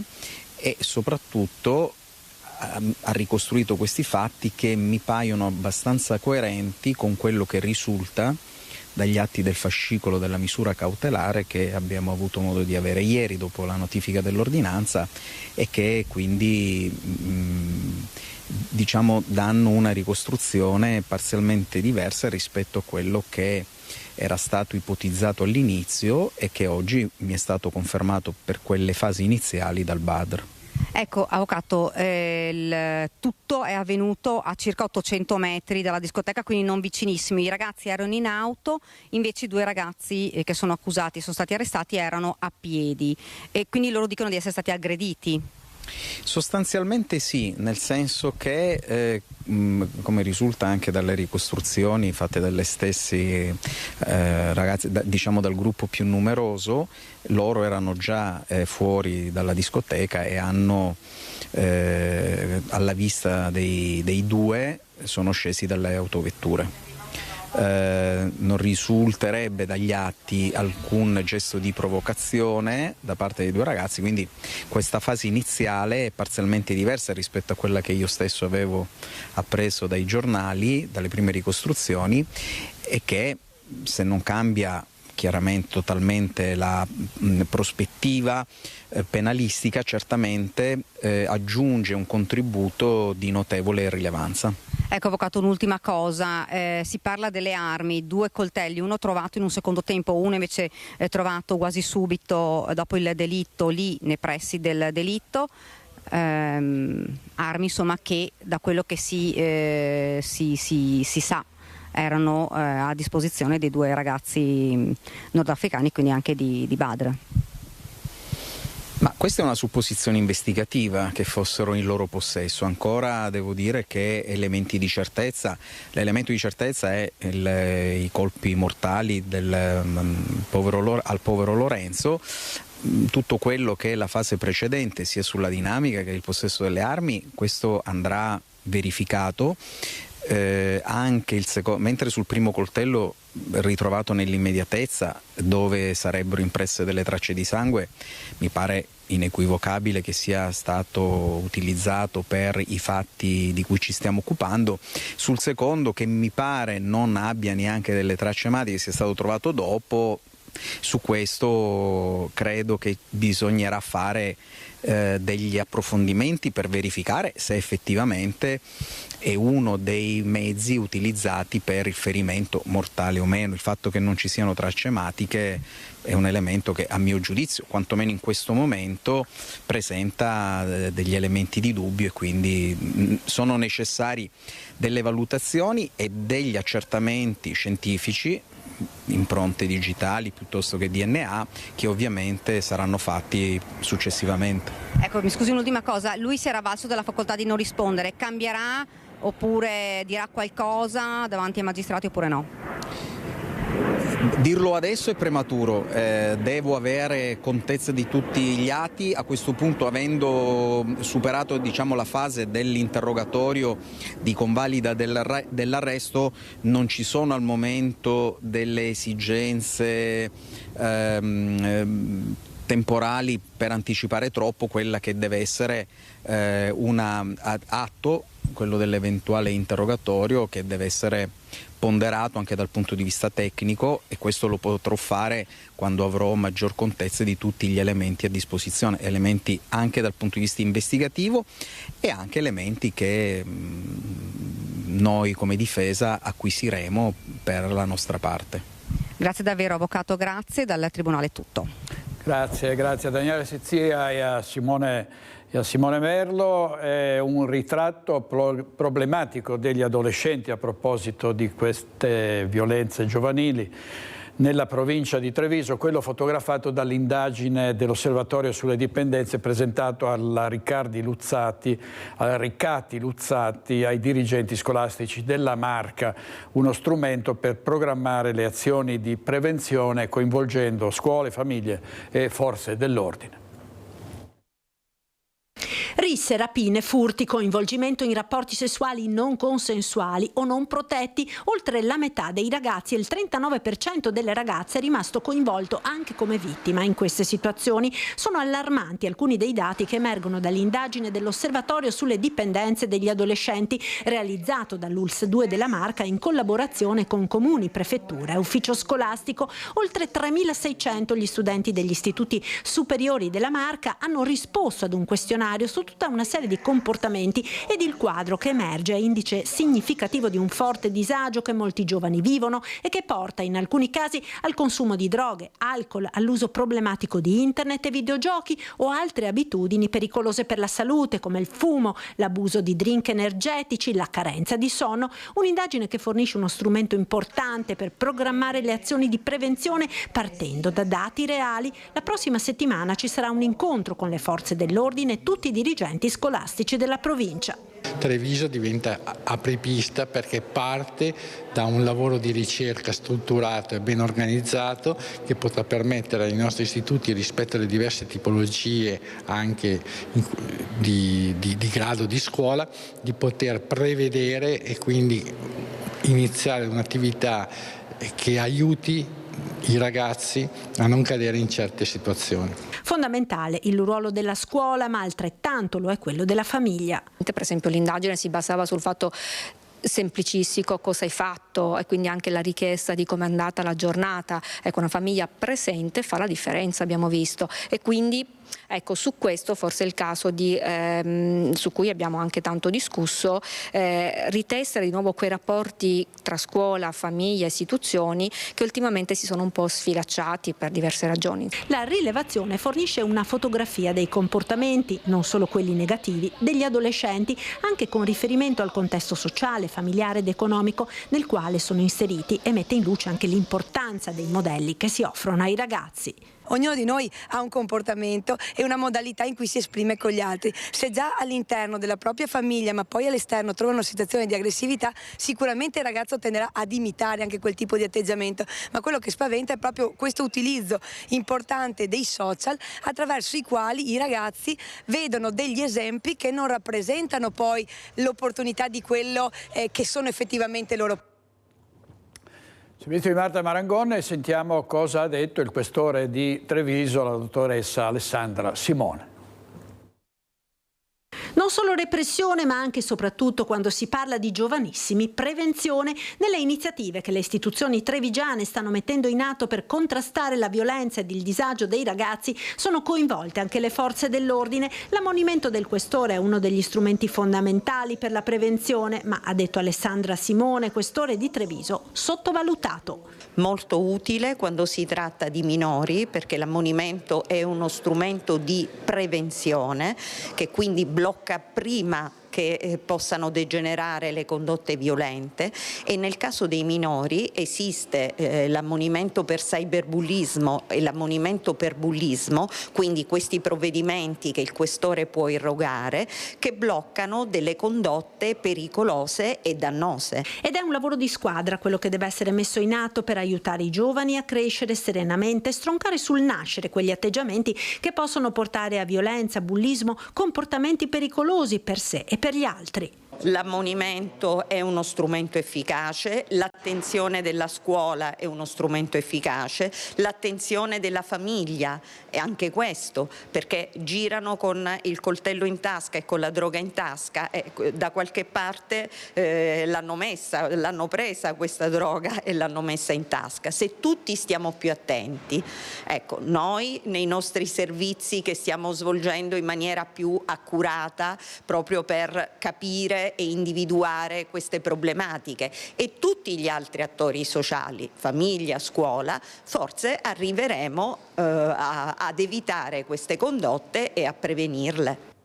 e soprattutto ha ricostruito questi fatti che mi paiono abbastanza coerenti con quello che risulta dagli atti del fascicolo della misura cautelare che abbiamo avuto modo di avere ieri dopo la notifica dell'ordinanza, e che quindi diciamo danno una ricostruzione parzialmente diversa rispetto a quello che era stato ipotizzato all'inizio e che oggi mi è stato confermato per quelle fasi iniziali dal Badr. Ecco, avvocato, tutto è avvenuto a circa 800 metri dalla discoteca, quindi non vicinissimi. I ragazzi erano in auto, invece i 2 ragazzi che sono accusati, sono stati arrestati, erano a piedi, e quindi loro dicono di essere stati aggrediti. Sostanzialmente sì, nel senso che come risulta anche dalle ricostruzioni fatte dalle stesse ragazze, diciamo dal gruppo più numeroso, loro erano già fuori dalla discoteca e hanno alla vista dei 2 sono scesi dalle autovetture. Non risulterebbe dagli atti alcun gesto di provocazione da parte dei 2 ragazzi, quindi questa fase iniziale è parzialmente diversa rispetto a quella che io stesso avevo appreso dai giornali, dalle prime ricostruzioni, e che, se non cambia chiaramente totalmente la prospettiva penalistica, certamente aggiunge un contributo di notevole rilevanza. Ecco, avvocato, un'ultima cosa, si parla delle armi, 2 coltelli, uno trovato in un secondo tempo, uno invece trovato quasi subito dopo il delitto, lì nei pressi del delitto. Armi insomma che, da quello che si sa, erano a disposizione dei 2 ragazzi nordafricani, quindi anche di Badr. Ma questa è una supposizione investigativa, che fossero in loro possesso. Ancora devo dire che l'elemento di certezza è i colpi mortali al povero Lorenzo. Tutto quello che è la fase precedente, sia sulla dinamica che il possesso delle armi, questo andrà verificato. Mentre sul primo coltello ritrovato nell'immediatezza, dove sarebbero impresse delle tracce di sangue, mi pare inequivocabile che sia stato utilizzato per i fatti di cui ci stiamo occupando. Sul secondo, che mi pare non abbia neanche delle tracce ematiche, sia stato trovato dopo, su questo credo che bisognerà fare degli approfondimenti per verificare se effettivamente è uno dei mezzi utilizzati per il ferimento mortale o meno. Il fatto che non ci siano tracce ematiche è un elemento che, a mio giudizio, quantomeno in questo momento, presenta degli elementi di dubbio, e quindi sono necessari delle valutazioni e degli accertamenti scientifici, impronte digitali piuttosto che DNA, che ovviamente saranno fatti successivamente. Ecco, mi scusi, un'ultima cosa, lui si era avvalso della facoltà di non rispondere, cambierà oppure dirà qualcosa davanti ai magistrati oppure no? Dirlo adesso è prematuro, devo avere contezza di tutti gli atti. A questo punto, avendo superato la fase dell'interrogatorio di convalida dell'arresto, non ci sono al momento delle esigenze temporali per anticipare troppo quella che deve essere un atto, quello dell'eventuale interrogatorio, che deve essere ponderato anche dal punto di vista tecnico, e questo lo potrò fare quando avrò maggior contezza di tutti gli elementi a disposizione, elementi anche dal punto di vista investigativo e anche elementi che noi come difesa acquisiremo per la nostra parte. Grazie davvero avvocato, grazie, dal Tribunale è tutto. Grazie a Daniele Sizzia e a Simone Merlo. È un ritratto problematico degli adolescenti a proposito di queste violenze giovanili nella provincia di Treviso, quello fotografato dall'indagine dell'Osservatorio sulle dipendenze presentato alla Riccati Luzzati, ai dirigenti scolastici della Marca, uno strumento per programmare le azioni di prevenzione coinvolgendo scuole, famiglie e forze dell'ordine. Risse, rapine, furti, coinvolgimento in rapporti sessuali non consensuali o non protetti. Oltre la metà dei ragazzi e il 39% delle ragazze è rimasto coinvolto anche come vittima in queste situazioni. Sono allarmanti alcuni dei dati che emergono dall'indagine dell'Osservatorio sulle dipendenze degli adolescenti, realizzato dall'ULSS 2 della Marca in collaborazione con comuni, prefettura e ufficio scolastico. Oltre 3.600 gli studenti degli istituti superiori della Marca hanno risposto ad un questionario su tutta una serie di comportamenti, ed il quadro che emerge è indice significativo di un forte disagio che molti giovani vivono e che porta in alcuni casi al consumo di droghe, alcol, all'uso problematico di internet e videogiochi o altre abitudini pericolose per la salute come il fumo, l'abuso di drink energetici, la carenza di sonno. Un'indagine che fornisce uno strumento importante per programmare le azioni di prevenzione partendo da dati reali. La prossima settimana ci sarà un incontro con le forze dell'ordine e tutti i dirigenti scolastici della provincia. Treviso diventa apripista perché parte da un lavoro di ricerca strutturato e ben organizzato che potrà permettere ai nostri istituti, rispetto alle diverse tipologie anche di grado di scuola, di poter prevedere e quindi iniziare un'attività che aiuti i ragazzi a non cadere in certe situazioni. Fondamentale il ruolo della scuola, ma altrettanto lo è quello della famiglia. Per esempio l'indagine si basava sul fatto semplicistico, cosa hai fatto, e quindi anche la richiesta di come è andata la giornata. Ecco, una famiglia presente fa la differenza, abbiamo visto, e quindi ecco, su questo forse è il caso su cui abbiamo anche tanto discusso, ritessere di nuovo quei rapporti tra scuola, famiglia, istituzioni che ultimamente si sono un po' sfilacciati per diverse ragioni. La rilevazione fornisce una fotografia dei comportamenti, non solo quelli negativi, degli adolescenti, anche con riferimento al contesto sociale, familiare ed economico nel quale sono inseriti, e mette in luce anche l'importanza dei modelli che si offrono ai ragazzi. ognuno di noi ha un comportamento e una modalità in cui si esprime con gli altri. Se già all'interno della propria famiglia ma poi all'esterno trova una situazione di aggressività, sicuramente il ragazzo tenderà ad imitare anche quel tipo di atteggiamento, ma quello che spaventa è proprio questo utilizzo importante dei social attraverso i quali i ragazzi vedono degli esempi che non rappresentano poi l'opportunità di quello che sono effettivamente loro. Servizio di Marta Marangon e sentiamo cosa ha detto il questore di Treviso, la dottoressa Alessandra Simone. Non solo repressione, ma anche e soprattutto quando si parla di giovanissimi, prevenzione nelle iniziative che le istituzioni trevigiane stanno mettendo in atto per contrastare la violenza ed il disagio dei ragazzi. Sono coinvolte anche le forze dell'ordine. L'ammonimento del questore è uno degli strumenti fondamentali per la prevenzione, ma ha detto Alessandra Simone, questore di Treviso, sottovalutato. Molto utile quando si tratta di minori, perché l'ammonimento è uno strumento di prevenzione che quindi blocca prima che possano degenerare le condotte violente, e nel caso dei minori esiste l'ammonimento per cyberbullismo e l'ammonimento per bullismo, quindi questi provvedimenti che il questore può irrogare che bloccano delle condotte pericolose e dannose. Ed è un lavoro di squadra quello che deve essere messo in atto per aiutare i giovani a crescere serenamente e stroncare sul nascere quegli atteggiamenti che possono portare a violenza, bullismo, comportamenti pericolosi per sé e per gli altri. L'ammonimento è uno strumento efficace, l'attenzione della scuola è uno strumento efficace, l'attenzione della famiglia è anche questo, perché girano con il coltello in tasca e con la droga in tasca, da qualche parte l'hanno presa questa droga e l'hanno messa in tasca. Se tutti stiamo più attenti, ecco, noi nei nostri servizi che stiamo svolgendo in maniera più accurata proprio per capire e individuare queste problematiche, e tutti gli altri attori sociali, famiglia, scuola, forse arriveremo ad evitare queste condotte e a prevenirle.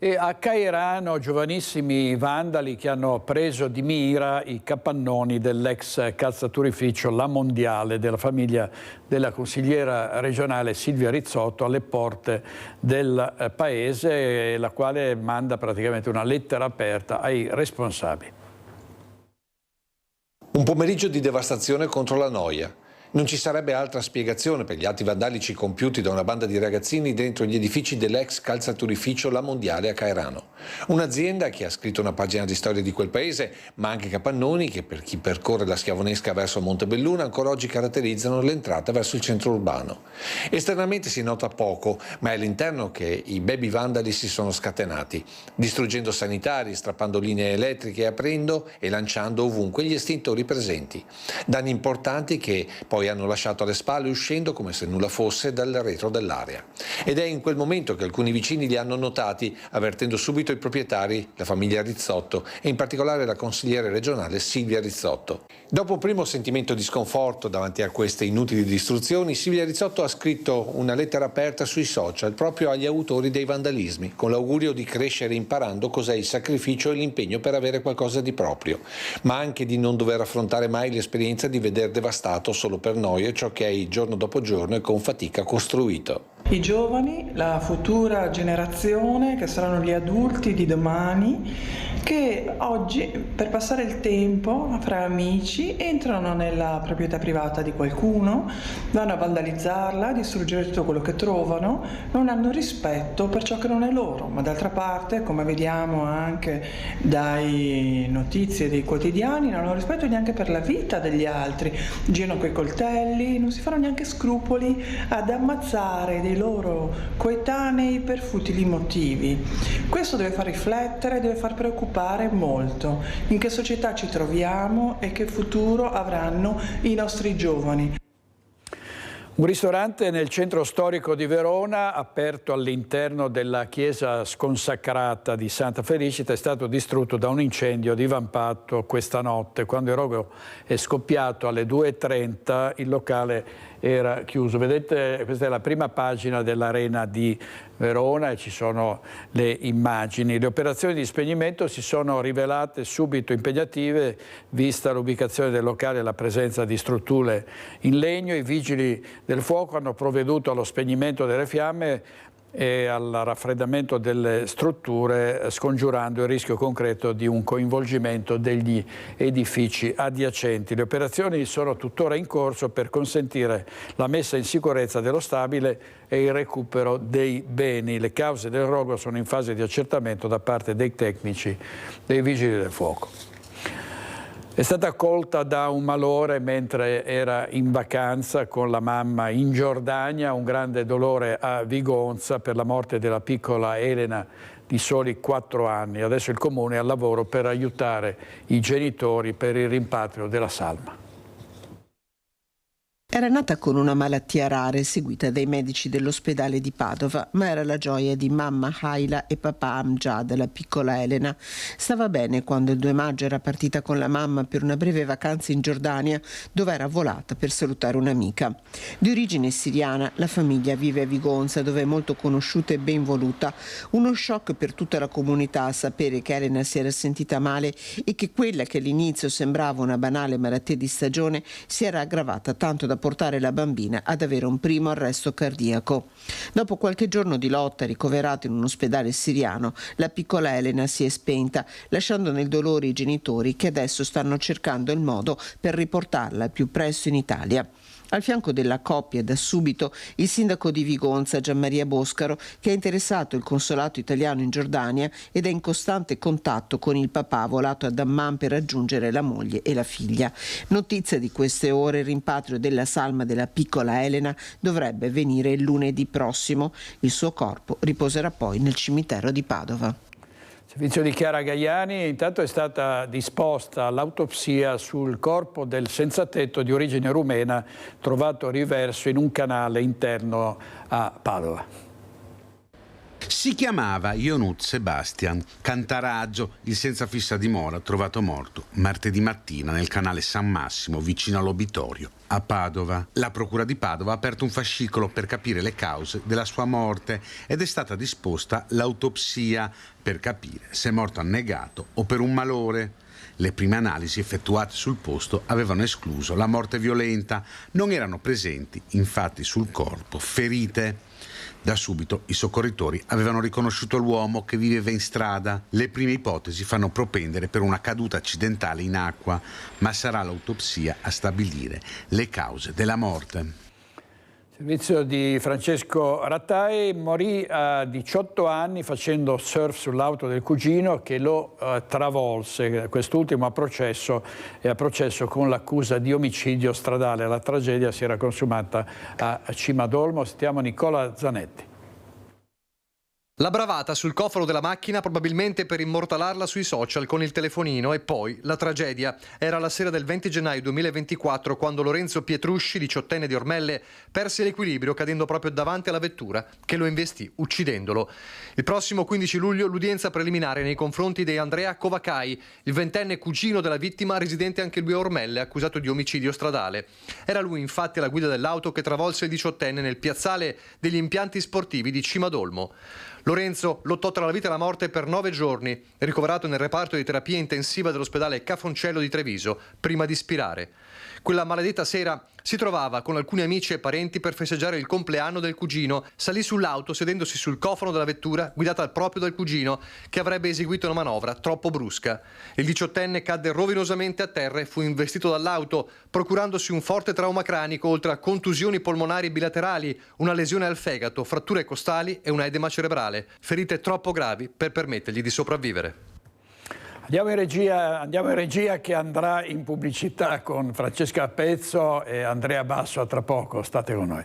E a Cairano giovanissimi vandali che hanno preso di mira i capannoni dell'ex calzaturificio La Mondiale della famiglia della consigliera regionale Silvia Rizzotto alle porte del paese, la quale manda praticamente una lettera aperta ai responsabili. Un pomeriggio di devastazione contro la noia. Non ci sarebbe altra spiegazione per gli atti vandalici compiuti da una banda di ragazzini dentro gli edifici dell'ex calzaturificio La Mondiale a Cairano. Un'azienda che ha scritto una pagina di storia di quel paese, ma anche capannoni che per chi percorre la Schiavonesca verso Montebelluna ancora oggi caratterizzano l'entrata verso il centro urbano. Esternamente si nota poco, ma è all'interno che i baby vandali si sono scatenati, distruggendo sanitari, strappando linee elettriche, aprendo e lanciando ovunque gli estintori presenti. Danni importanti che poi hanno lasciato alle spalle uscendo come se nulla fosse dal retro dell'area. Ed è in quel momento che alcuni vicini li hanno notati, avvertendo subito i proprietari, la famiglia Rizzotto e in particolare la consigliere regionale Silvia Rizzotto. Dopo un primo sentimento di sconforto davanti a queste inutili distruzioni, Silvia Rizzotto ha scritto una lettera aperta sui social proprio agli autori dei vandalismi, con l'augurio di crescere imparando cos'è il sacrificio e l'impegno per avere qualcosa di proprio, ma anche di non dover affrontare mai l'esperienza di veder devastato solo per noia ciò che hai giorno dopo giorno e con fatica costruito. I giovani, la futura generazione, che saranno gli adulti di domani, che oggi per passare il tempo fra amici entrano nella proprietà privata di qualcuno, vanno a vandalizzarla, a distruggere tutto quello che trovano, non hanno rispetto per ciò che non è loro, ma d'altra parte, come vediamo anche dai notizie dei quotidiani, non hanno rispetto neanche per la vita degli altri, girano coi coltelli, non si fanno neanche scrupoli ad ammazzare dei loro coetanei per futili motivi. Questo deve far riflettere, deve far preoccupare molto. In che società ci troviamo e che futuro avranno i nostri giovani? Un ristorante nel centro storico di Verona, aperto all'interno della chiesa sconsacrata di Santa Felicita, è stato distrutto da un incendio divampato questa notte. Quando il rogo è scoppiato alle 2:30 il locale era chiuso. Vedete, questa è la prima pagina dell'Arena di Verona e ci sono le immagini. Le operazioni di spegnimento si sono rivelate subito impegnative, vista l'ubicazione del locale e la presenza di strutture in legno. I vigili del fuoco hanno provveduto allo spegnimento delle fiamme e al raffreddamento delle strutture, scongiurando il rischio concreto di un coinvolgimento degli edifici adiacenti. Le operazioni sono tuttora in corso per consentire la messa in sicurezza dello stabile e il recupero dei beni. Le cause del rogo sono in fase di accertamento da parte dei tecnici dei vigili del fuoco. È stata colta da un malore mentre era in vacanza con la mamma in Giordania, un grande dolore a Vigonza per la morte della piccola Elena di soli 4 anni. Adesso il Comune è al lavoro per aiutare i genitori per il rimpatrio della salma. Era nata con una malattia rara seguita dai medici dell'ospedale di Padova, ma era la gioia di mamma Haila e papà Amjad, la piccola Elena. Stava bene quando il 2 maggio era partita con la mamma per una breve vacanza in Giordania, dove era volata per salutare un'amica. Di origine siriana, la famiglia vive a Vigonza, dove è molto conosciuta e ben voluta. Uno shock per tutta la comunità a sapere che Elena si era sentita male e che quella che all'inizio sembrava una banale malattia di stagione si era aggravata tanto da portare la bambina ad avere un primo arresto cardiaco. Dopo qualche giorno di lotta, ricoverata in un ospedale siriano, la piccola Elena si è spenta, lasciando nel dolore i genitori che adesso stanno cercando il modo per riportarla al più presto in Italia. Al fianco della coppia da subito il sindaco di Vigonza, Gianmaria Boscaro, che ha interessato il consolato italiano in Giordania ed è in costante contatto con il papà volato a Dammam per raggiungere la moglie e la figlia. Notizia di queste ore: il rimpatrio della salma della piccola Elena dovrebbe venire il lunedì prossimo. Il suo corpo riposerà poi nel cimitero di Padova. Servizio di Chiara Gaiani. Intanto è stata disposta l'autopsia sul corpo del senzatetto di origine rumena trovato riverso in un canale interno a Padova. Si chiamava Ionut Sebastian Cantaraggio, il senza fissa dimora, trovato morto martedì mattina nel canale San Massimo, vicino all'Obitorio, a Padova. La Procura di Padova ha aperto un fascicolo per capire le cause della sua morte ed è stata disposta l'autopsia per capire se è morto annegato o per un malore. Le prime analisi effettuate sul posto avevano escluso la morte violenta. Non erano presenti, infatti, sul corpo ferite. Da subito i soccorritori avevano riconosciuto l'uomo che viveva in strada. Le prime ipotesi fanno propendere per una caduta accidentale in acqua, ma sarà l'autopsia a stabilire le cause della morte. Servizio di Francesco Rattai. Morì a 18 anni facendo surf sull'auto del cugino che lo travolse. Quest'ultimo è a processo con l'accusa di omicidio stradale. La tragedia si era consumata a Cimadolmo. Sentiamo Nicola Zanetti. La bravata sul cofano della macchina, probabilmente per immortalarla sui social con il telefonino, e poi la tragedia. Era la sera del 20 gennaio 2024 quando Lorenzo Pietrusci, 18enne di Ormelle, perse l'equilibrio cadendo proprio davanti alla vettura che lo investì uccidendolo. Il prossimo 15 luglio l'udienza preliminare nei confronti di Andrea Covacai, il 20enne cugino della vittima, residente anche lui a Ormelle, accusato di omicidio stradale. Era lui infatti alla guida dell'auto che travolse il 18enne nel piazzale degli impianti sportivi di Cimadolmo. Lorenzo lottò tra la vita e la morte per 9 giorni, ricoverato nel reparto di terapia intensiva dell'ospedale Cafoncello di Treviso, prima di spirare. Quella maledetta sera si trovava con alcuni amici e parenti per festeggiare il compleanno del cugino. Salì sull'auto sedendosi sul cofano della vettura guidata proprio dal cugino, che avrebbe eseguito una manovra troppo brusca. Il 18enne cadde rovinosamente a terra e fu investito dall'auto, procurandosi un forte trauma cranico, oltre a contusioni polmonari bilaterali, una lesione al fegato, fratture costali e un edema cerebrale. Ferite troppo gravi per permettergli di sopravvivere. Andiamo in regia che andrà in pubblicità con Francesca Pezzo e Andrea Basso tra poco. State con noi.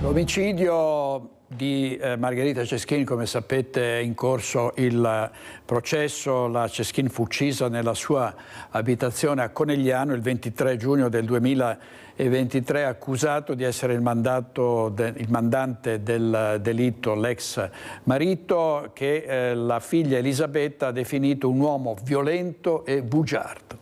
L'omicidio di Margherita Ceschin, come sapete, è in corso il processo. La Ceschin fu uccisa nella sua abitazione a Conegliano il 23 giugno del 2023, accusato di essere il mandante del delitto, l'ex marito, che la figlia Elisabetta ha definito un uomo violento e bugiardo.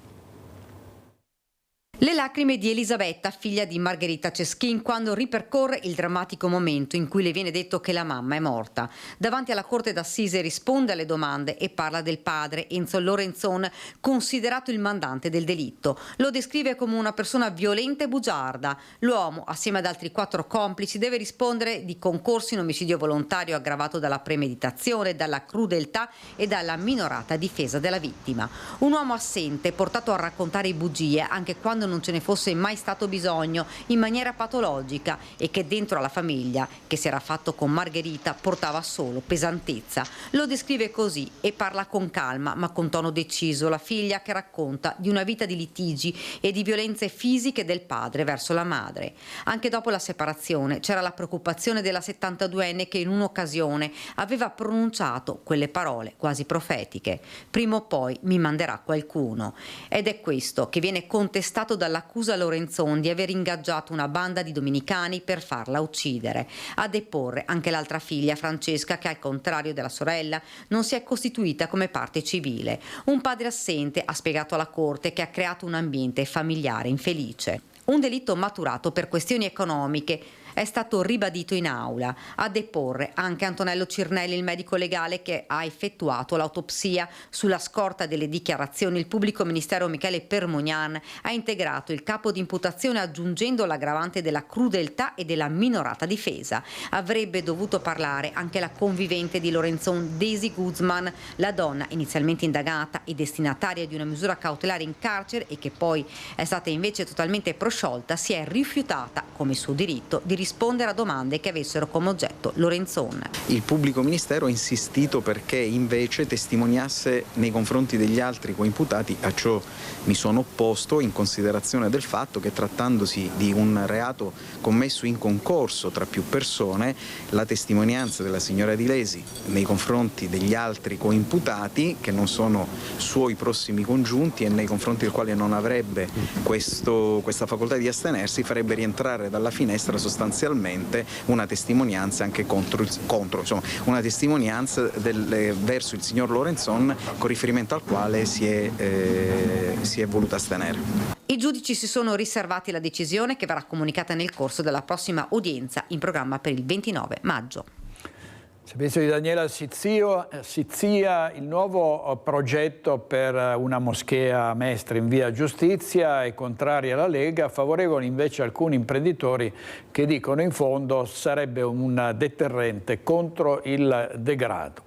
Le lacrime di Elisabetta, figlia di Margherita Ceschin, quando ripercorre il drammatico momento in cui le viene detto che la mamma è morta. Davanti alla corte d'assise risponde alle domande e parla del padre, Enzo Lorenzon, considerato il mandante del delitto. Lo descrive come una persona violenta e bugiarda. L'uomo, assieme ad altri 4 complici, deve rispondere di concorso in omicidio volontario aggravato dalla premeditazione, dalla crudeltà e dalla minorata difesa della vittima. Un uomo assente, portato a raccontare bugie anche quando non ce ne fosse mai stato bisogno, in maniera patologica, e che dentro alla famiglia, che si era fatto con Margherita, portava solo pesantezza. Lo descrive così e parla con calma ma con tono deciso la figlia, che racconta di una vita di litigi e di violenze fisiche del padre verso la madre. Anche dopo la separazione c'era la preoccupazione della 72enne che in un'occasione aveva pronunciato quelle parole quasi profetiche: prima o poi mi manderà qualcuno. Ed è questo che viene contestato dall'accusa Lorenzon di aver ingaggiato una banda di domenicani per farla uccidere. A deporre anche l'altra figlia, Francesca, che al contrario della sorella non si è costituita come parte civile. Un padre assente, ha spiegato alla corte, che ha creato un ambiente familiare infelice. Un delitto maturato per questioni economiche è stato ribadito in aula. A deporre anche Antonello Cirnelli, il medico legale che ha effettuato l'autopsia. Sulla scorta delle dichiarazioni, il pubblico ministero Michele Permognan ha integrato il capo di imputazione aggiungendo l'aggravante della crudeltà e della minorata difesa. Avrebbe dovuto parlare anche la convivente di Lorenzon, Daisy Guzman, la donna inizialmente indagata e destinataria di una misura cautelare in carcere e che poi è stata invece totalmente prosciolta. Si è rifiutata, come suo diritto, di rispondere a domande che avessero come oggetto Lorenzon. Il pubblico ministero ha insistito perché invece testimoniasse nei confronti degli altri coimputati. A ciò mi sono opposto in considerazione del fatto che, trattandosi di un reato commesso in concorso tra più persone, la testimonianza della signora Di Lesi nei confronti degli altri coimputati, che non sono suoi prossimi congiunti e nei confronti del quale non avrebbe questa facoltà di astenersi, farebbe rientrare dalla finestra sostanzialmente una testimonianza anche contro insomma, una testimonianza verso il signor Lorenzon, con riferimento al quale si è voluta astenere. I giudici si sono riservati la decisione, che verrà comunicata nel corso della prossima udienza in programma per il 29 maggio. Servizio di Daniela Sizia, il nuovo progetto per una moschea a Mestre in via Giustizia è contrario alla Lega, favorevoli invece alcuni imprenditori che dicono in fondo sarebbe un deterrente contro il degrado.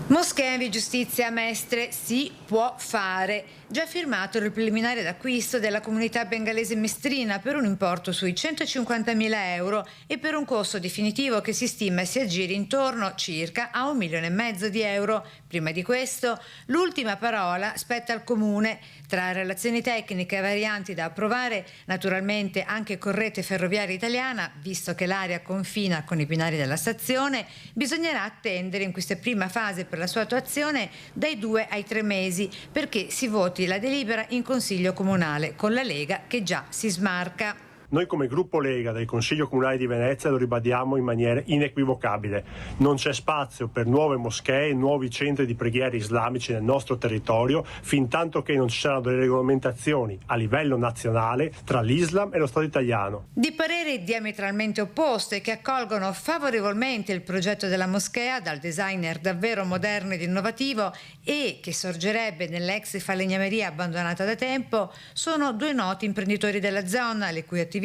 Moschea in via Giustizia a Mestre si può fare. Già firmato il preliminare d'acquisto della comunità bengalese mestrina per un importo sui 150.000 euro e per un costo definitivo che si stima si aggiri intorno circa a 1,5 milioni di euro. Prima di questo, l'ultima parola spetta al Comune. Tra relazioni tecniche e varianti da approvare, naturalmente anche con Rete Ferroviaria Italiana, visto che l'area confina con i binari della stazione, bisognerà attendere in questa prima fase per la sua attuazione dai 2 ai 3 mesi, perché si voti la delibera in Consiglio Comunale, con la Lega che già si smarca. Noi come gruppo Lega del Consiglio Comunale di Venezia lo ribadiamo in maniera inequivocabile. Non c'è spazio per nuove moschee, nuovi centri di preghiera islamici nel nostro territorio, fin tanto che non ci saranno delle regolamentazioni a livello nazionale tra l'Islam e lo Stato italiano. Di pareri diametralmente opposte, che accolgono favorevolmente il progetto della moschea, dal designer davvero moderno ed innovativo e che sorgerebbe nell'ex falegnameria abbandonata da tempo, sono 2 noti imprenditori della zona, le cui attività,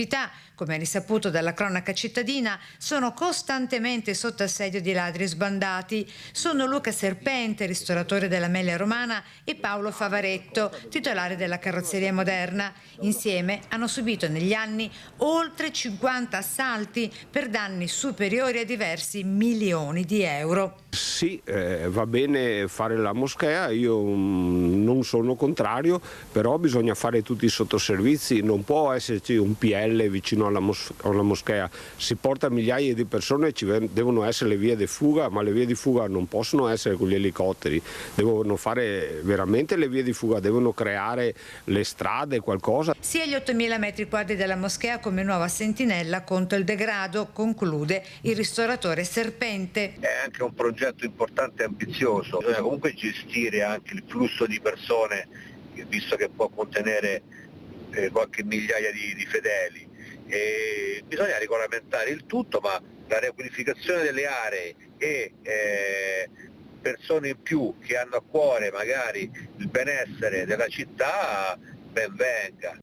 come risaputo dalla cronaca cittadina, sono costantemente sotto assedio di ladri sbandati. Sono Luca Serpente, ristoratore della Mela Romana, e Paolo Favaretto, titolare della Carrozzeria Moderna. Insieme hanno subito negli anni oltre 50 assalti per danni superiori a diversi milioni di euro. Sì, va bene fare la moschea, io non sono contrario, però bisogna fare tutti i sottoservizi, non può esserci un PL vicino alla moschea, si porta migliaia di persone, ci devono essere le vie di fuga, ma le vie di fuga non possono essere con gli elicotteri, devono fare veramente le vie di fuga, devono creare le strade, qualcosa. Sia gli 8.000 metri quadri della moschea come nuova sentinella contro il degrado, conclude il ristoratore Serpente. È anche un progetto importante e ambizioso, bisogna comunque gestire anche il flusso di persone, visto che può contenere qualche migliaia di fedeli. E bisogna regolamentare il tutto, ma la riqualificazione delle aree e persone in più che hanno a cuore magari il benessere della città, ben venga.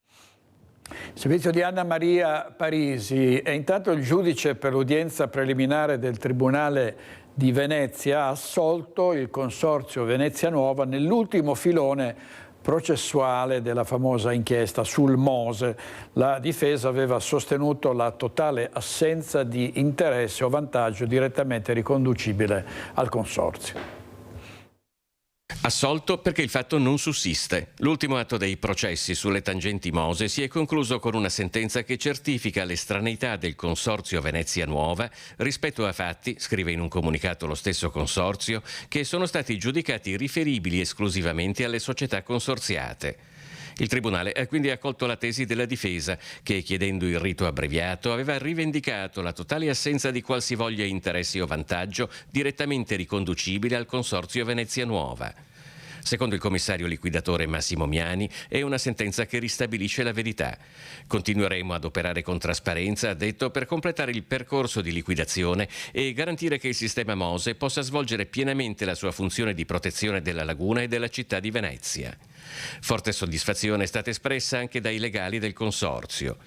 Servizio di Anna Maria Parisi. E intanto il giudice per l'udienza preliminare del Tribunale di Venezia ha assolto il Consorzio Venezia Nuova nell'ultimo filone processuale della famosa inchiesta sul Mose. La difesa aveva sostenuto la totale assenza di interesse o vantaggio direttamente riconducibile al Consorzio. Assolto perché il fatto non sussiste. L'ultimo atto dei processi sulle tangenti Mose si è concluso con una sentenza che certifica l'estraneità del Consorzio Venezia Nuova rispetto a fatti, scrive in un comunicato lo stesso Consorzio, che sono stati giudicati riferibili esclusivamente alle società consorziate. Il Tribunale ha quindi accolto la tesi della difesa che, chiedendo il rito abbreviato, aveva rivendicato la totale assenza di qualsivoglia interesse o vantaggio direttamente riconducibile al Consorzio Venezia Nuova. Secondo il commissario liquidatore Massimo Miani, è una sentenza che ristabilisce la verità. Continueremo ad operare con trasparenza, ha detto, per completare il percorso di liquidazione e garantire che il sistema Mose possa svolgere pienamente la sua funzione di protezione della laguna e della città di Venezia. Forte soddisfazione è stata espressa anche dai legali del Consorzio.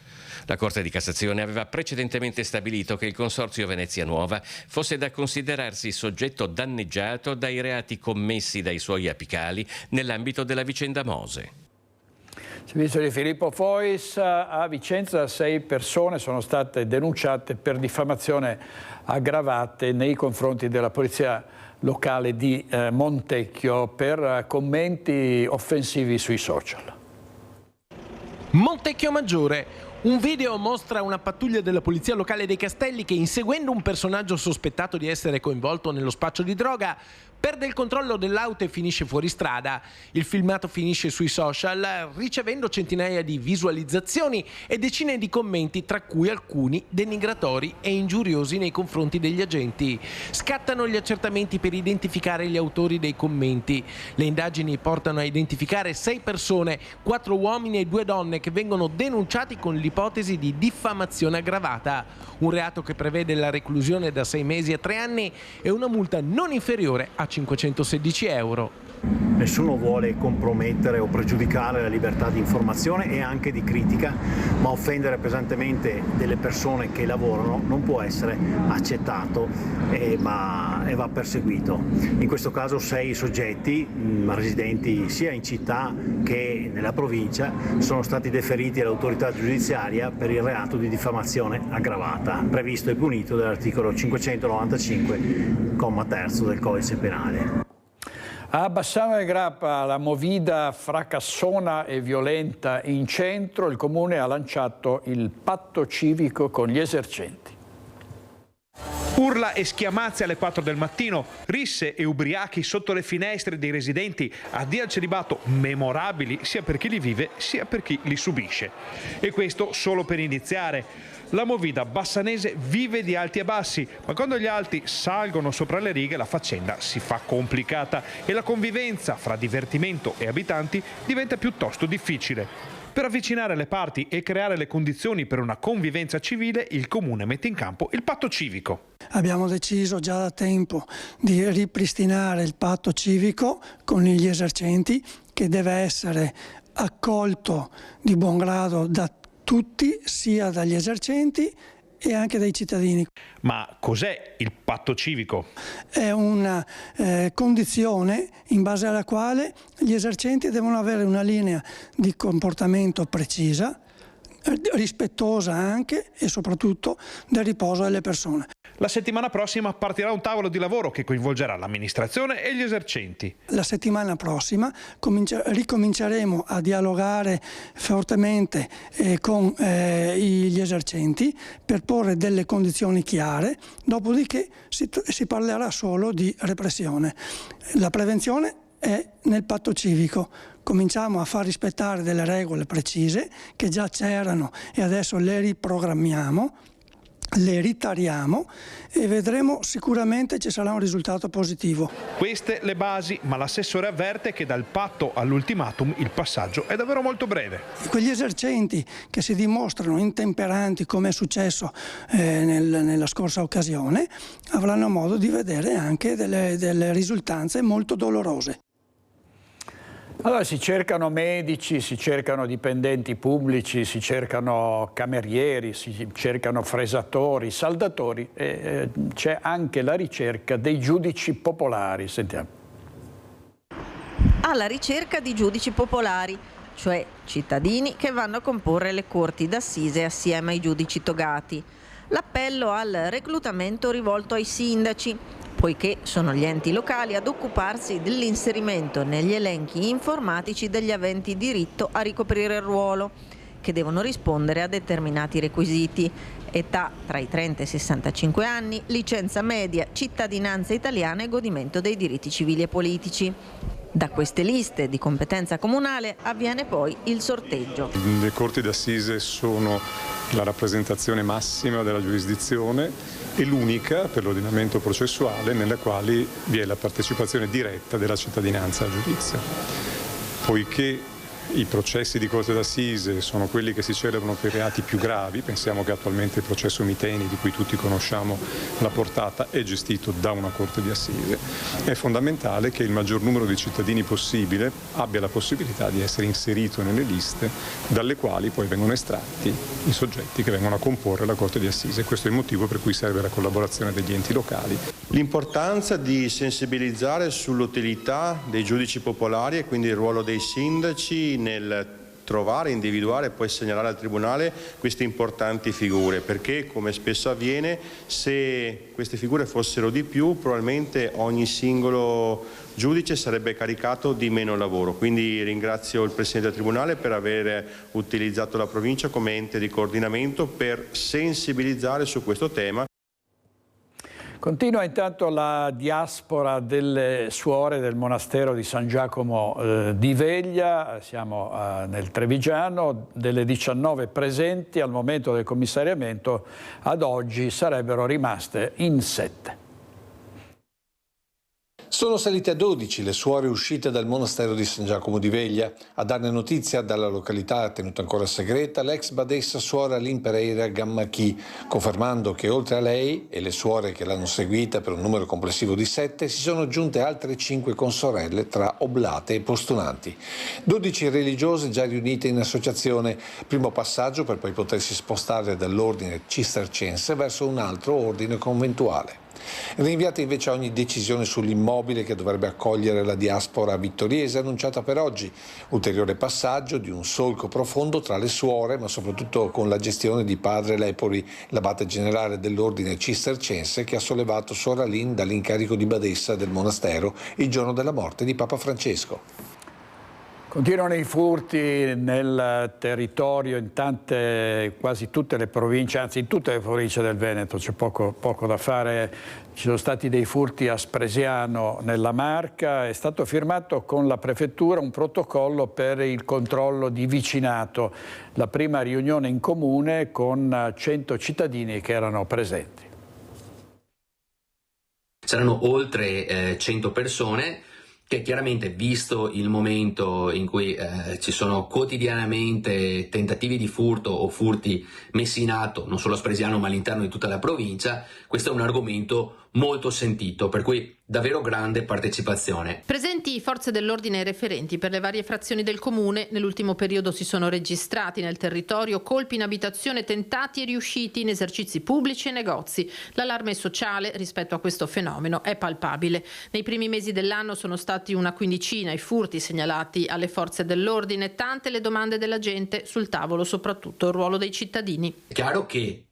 La Corte di Cassazione aveva precedentemente stabilito che il Consorzio Venezia Nuova fosse da considerarsi soggetto danneggiato dai reati commessi dai suoi apicali nell'ambito della vicenda Mose. Servizio di Filippo Fois. A Vicenza 6 persone sono state denunciate per diffamazione aggravate nei confronti della polizia locale di Montecchio per commenti offensivi sui social. Montecchio Maggiore. Un video mostra una pattuglia della polizia locale dei Castelli che, inseguendo un personaggio sospettato di essere coinvolto nello spaccio di droga, perde il controllo dell'auto e finisce fuori strada. Il filmato finisce sui social ricevendo centinaia di visualizzazioni e decine di commenti, tra cui alcuni denigratori e ingiuriosi nei confronti degli agenti. Scattano gli accertamenti per identificare gli autori dei commenti. Le indagini portano a identificare 6 persone, 4 uomini e 2 donne, che vengono denunciati con l'ipotesi di diffamazione aggravata, un reato che prevede la reclusione da 6 mesi a 3 anni e una multa non inferiore a 516 euro. Nessuno vuole compromettere o pregiudicare la libertà di informazione e anche di critica, ma offendere pesantemente delle persone che lavorano non può essere accettato e va perseguito. In questo caso 6 soggetti residenti sia in città che nella provincia sono stati deferiti all'autorità giudiziaria per il reato di diffamazione aggravata, previsto e punito dall'articolo 595, comma 3 del Codice Penale. A Bassano del Grappa la movida fracassona e violenta in centro, il comune ha lanciato il patto civico con gli esercenti. Urla e schiamazze alle 4 del mattino, risse e ubriachi sotto le finestre dei residenti, addio al celibato, memorabili sia per chi li vive sia per chi li subisce. E questo solo per iniziare. La movida bassanese vive di alti e bassi, ma quando gli alti salgono sopra le righe la faccenda si fa complicata e la convivenza fra divertimento e abitanti diventa piuttosto difficile. Per avvicinare le parti e creare le condizioni per una convivenza civile, il Comune mette in campo il patto civico. Abbiamo deciso già da tempo di ripristinare il patto civico con gli esercenti, che deve essere accolto di buon grado da tutti, sia dagli esercenti e anche dai cittadini. Ma cos'è il patto civico? È una condizione in base alla quale gli esercenti devono avere una linea di comportamento precisa, rispettosa anche e soprattutto del riposo delle persone. La settimana prossima partirà un tavolo di lavoro che coinvolgerà l'amministrazione e gli esercenti. La settimana prossima ricominceremo a dialogare fortemente con gli esercenti per porre delle condizioni chiare, dopodiché si parlerà solo di repressione. La prevenzione è nel patto civico. Cominciamo a far rispettare delle regole precise che già c'erano e adesso le riprogrammiamo. le ritariamo e vedremo, sicuramente ci sarà un risultato positivo. Queste le basi, ma l'assessore avverte che dal patto all'ultimatum il passaggio è davvero molto breve. Quegli esercenti che si dimostrano intemperanti, come è successo nella scorsa occasione, avranno modo di vedere anche delle risultanze molto dolorose. Allora si cercano medici, si cercano dipendenti pubblici, si cercano camerieri, si cercano fresatori, saldatori e c'è anche la ricerca dei giudici popolari. Sentiamo. Alla ricerca di giudici popolari, cioè cittadini che vanno a comporre le corti d'assise assieme ai giudici togati. L'appello al reclutamento rivolto ai sindaci, poiché sono gli enti locali ad occuparsi dell'inserimento negli elenchi informatici degli aventi diritto a ricoprire il ruolo, che devono rispondere a determinati requisiti: età tra i 30 e i 65 anni, licenza media, cittadinanza italiana e godimento dei diritti civili e politici. Da queste liste di competenza comunale avviene poi il sorteggio. Le corti d'assise sono la rappresentazione massima della giurisdizione e l'unica per l'ordinamento processuale nella quale vi è la partecipazione diretta della cittadinanza al giudizio. Poiché i processi di corte d'assise sono quelli che si celebrano per reati più gravi, pensiamo che attualmente il processo Miteni, di cui tutti conosciamo la portata, è gestito da una corte di assise. È fondamentale che il maggior numero di cittadini possibile abbia la possibilità di essere inserito nelle liste dalle quali poi vengono estratti i soggetti che vengono a comporre la corte di assise. Questo è il motivo per cui serve la collaborazione degli enti locali. L'importanza di sensibilizzare sull'utilità dei giudici popolari e quindi il ruolo dei sindaci nel trovare, individuare e poi segnalare al Tribunale queste importanti figure, perché come spesso avviene, se queste figure fossero di più, probabilmente ogni singolo giudice sarebbe caricato di meno lavoro. Quindi ringrazio il Presidente del Tribunale per aver utilizzato la provincia come ente di coordinamento per sensibilizzare su questo tema. Continua intanto la diaspora delle suore del monastero di San Giacomo di Veglia, siamo nel Trevigiano, delle 19 presenti al momento del commissariamento, ad oggi sarebbero rimaste in 7. Sono salite a 12 le suore uscite dal monastero di San Giacomo di Veglia. A darne notizia dalla località tenuta ancora segreta l'ex badessa suora Lin Pereira Gammachi, confermando che oltre a lei e le suore che l'hanno seguita per un numero complessivo di 7 si sono aggiunte altre 5 consorelle tra oblate e postulanti. 12 religiose già riunite in associazione, primo passaggio per poi potersi spostare dall'ordine cistercense verso un altro ordine conventuale. Rinviata invece a ogni decisione sull'immobile che dovrebbe accogliere la diaspora vittoriese, annunciata per oggi. Ulteriore passaggio di un solco profondo tra le suore, ma soprattutto con la gestione di padre Lepori, l'abate generale dell'ordine cistercense, che ha sollevato Suor Lin dall'incarico di badessa del monastero il giorno della morte di Papa Francesco. Continuano i furti nel territorio in quasi tutte le province, anzi in tutte le province del Veneto, c'è poco da fare. Ci sono stati dei furti a Spresiano nella Marca, è stato firmato con la prefettura un protocollo per il controllo di vicinato, la prima riunione in comune con 100 cittadini che erano presenti. Saranno oltre 100 persone che chiaramente, visto il momento in cui ci sono quotidianamente tentativi di furto o furti messi in atto, non solo a Spresiano ma all'interno di tutta la provincia, questo è un argomento molto sentito, per cui davvero grande partecipazione. Presenti forze dell'ordine e referenti per le varie frazioni del comune, nell'ultimo periodo si sono registrati nel territorio colpi in abitazione tentati e riusciti in esercizi pubblici e negozi. L'allarme sociale rispetto a questo fenomeno è palpabile. Nei primi mesi dell'anno sono stati una quindicina i furti segnalati alle forze dell'ordine, tante le domande della gente, sul tavolo soprattutto il ruolo dei cittadini. È chiaro che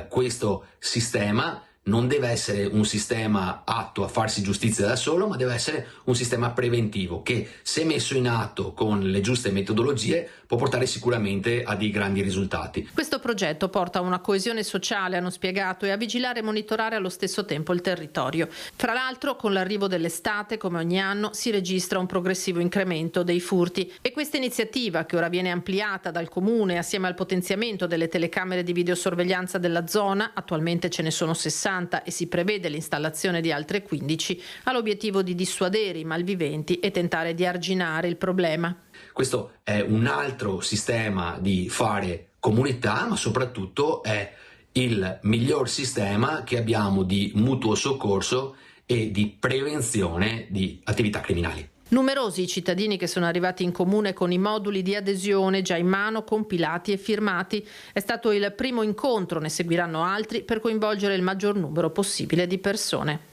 questo sistema non deve essere un sistema atto a farsi giustizia da solo, ma deve essere un sistema preventivo che, se messo in atto con le giuste metodologie, può portare sicuramente a dei grandi risultati. Questo progetto porta a una coesione sociale, hanno spiegato, e a vigilare e monitorare allo stesso tempo il territorio. Fra l'altro, con l'arrivo dell'estate, come ogni anno, si registra un progressivo incremento dei furti, e questa iniziativa, che ora viene ampliata dal Comune assieme al potenziamento delle telecamere di videosorveglianza della zona, attualmente ce ne sono 60 e si prevede l'installazione di altre 15, ha l'obiettivo di dissuadere i malviventi e tentare di arginare il problema. Questo è un altro sistema di fare comunità, ma soprattutto è il miglior sistema che abbiamo di mutuo soccorso e di prevenzione di attività criminali. Numerosi i cittadini che sono arrivati in comune con i moduli di adesione già in mano, compilati e firmati. È stato il primo incontro, ne seguiranno altri, per coinvolgere il maggior numero possibile di persone.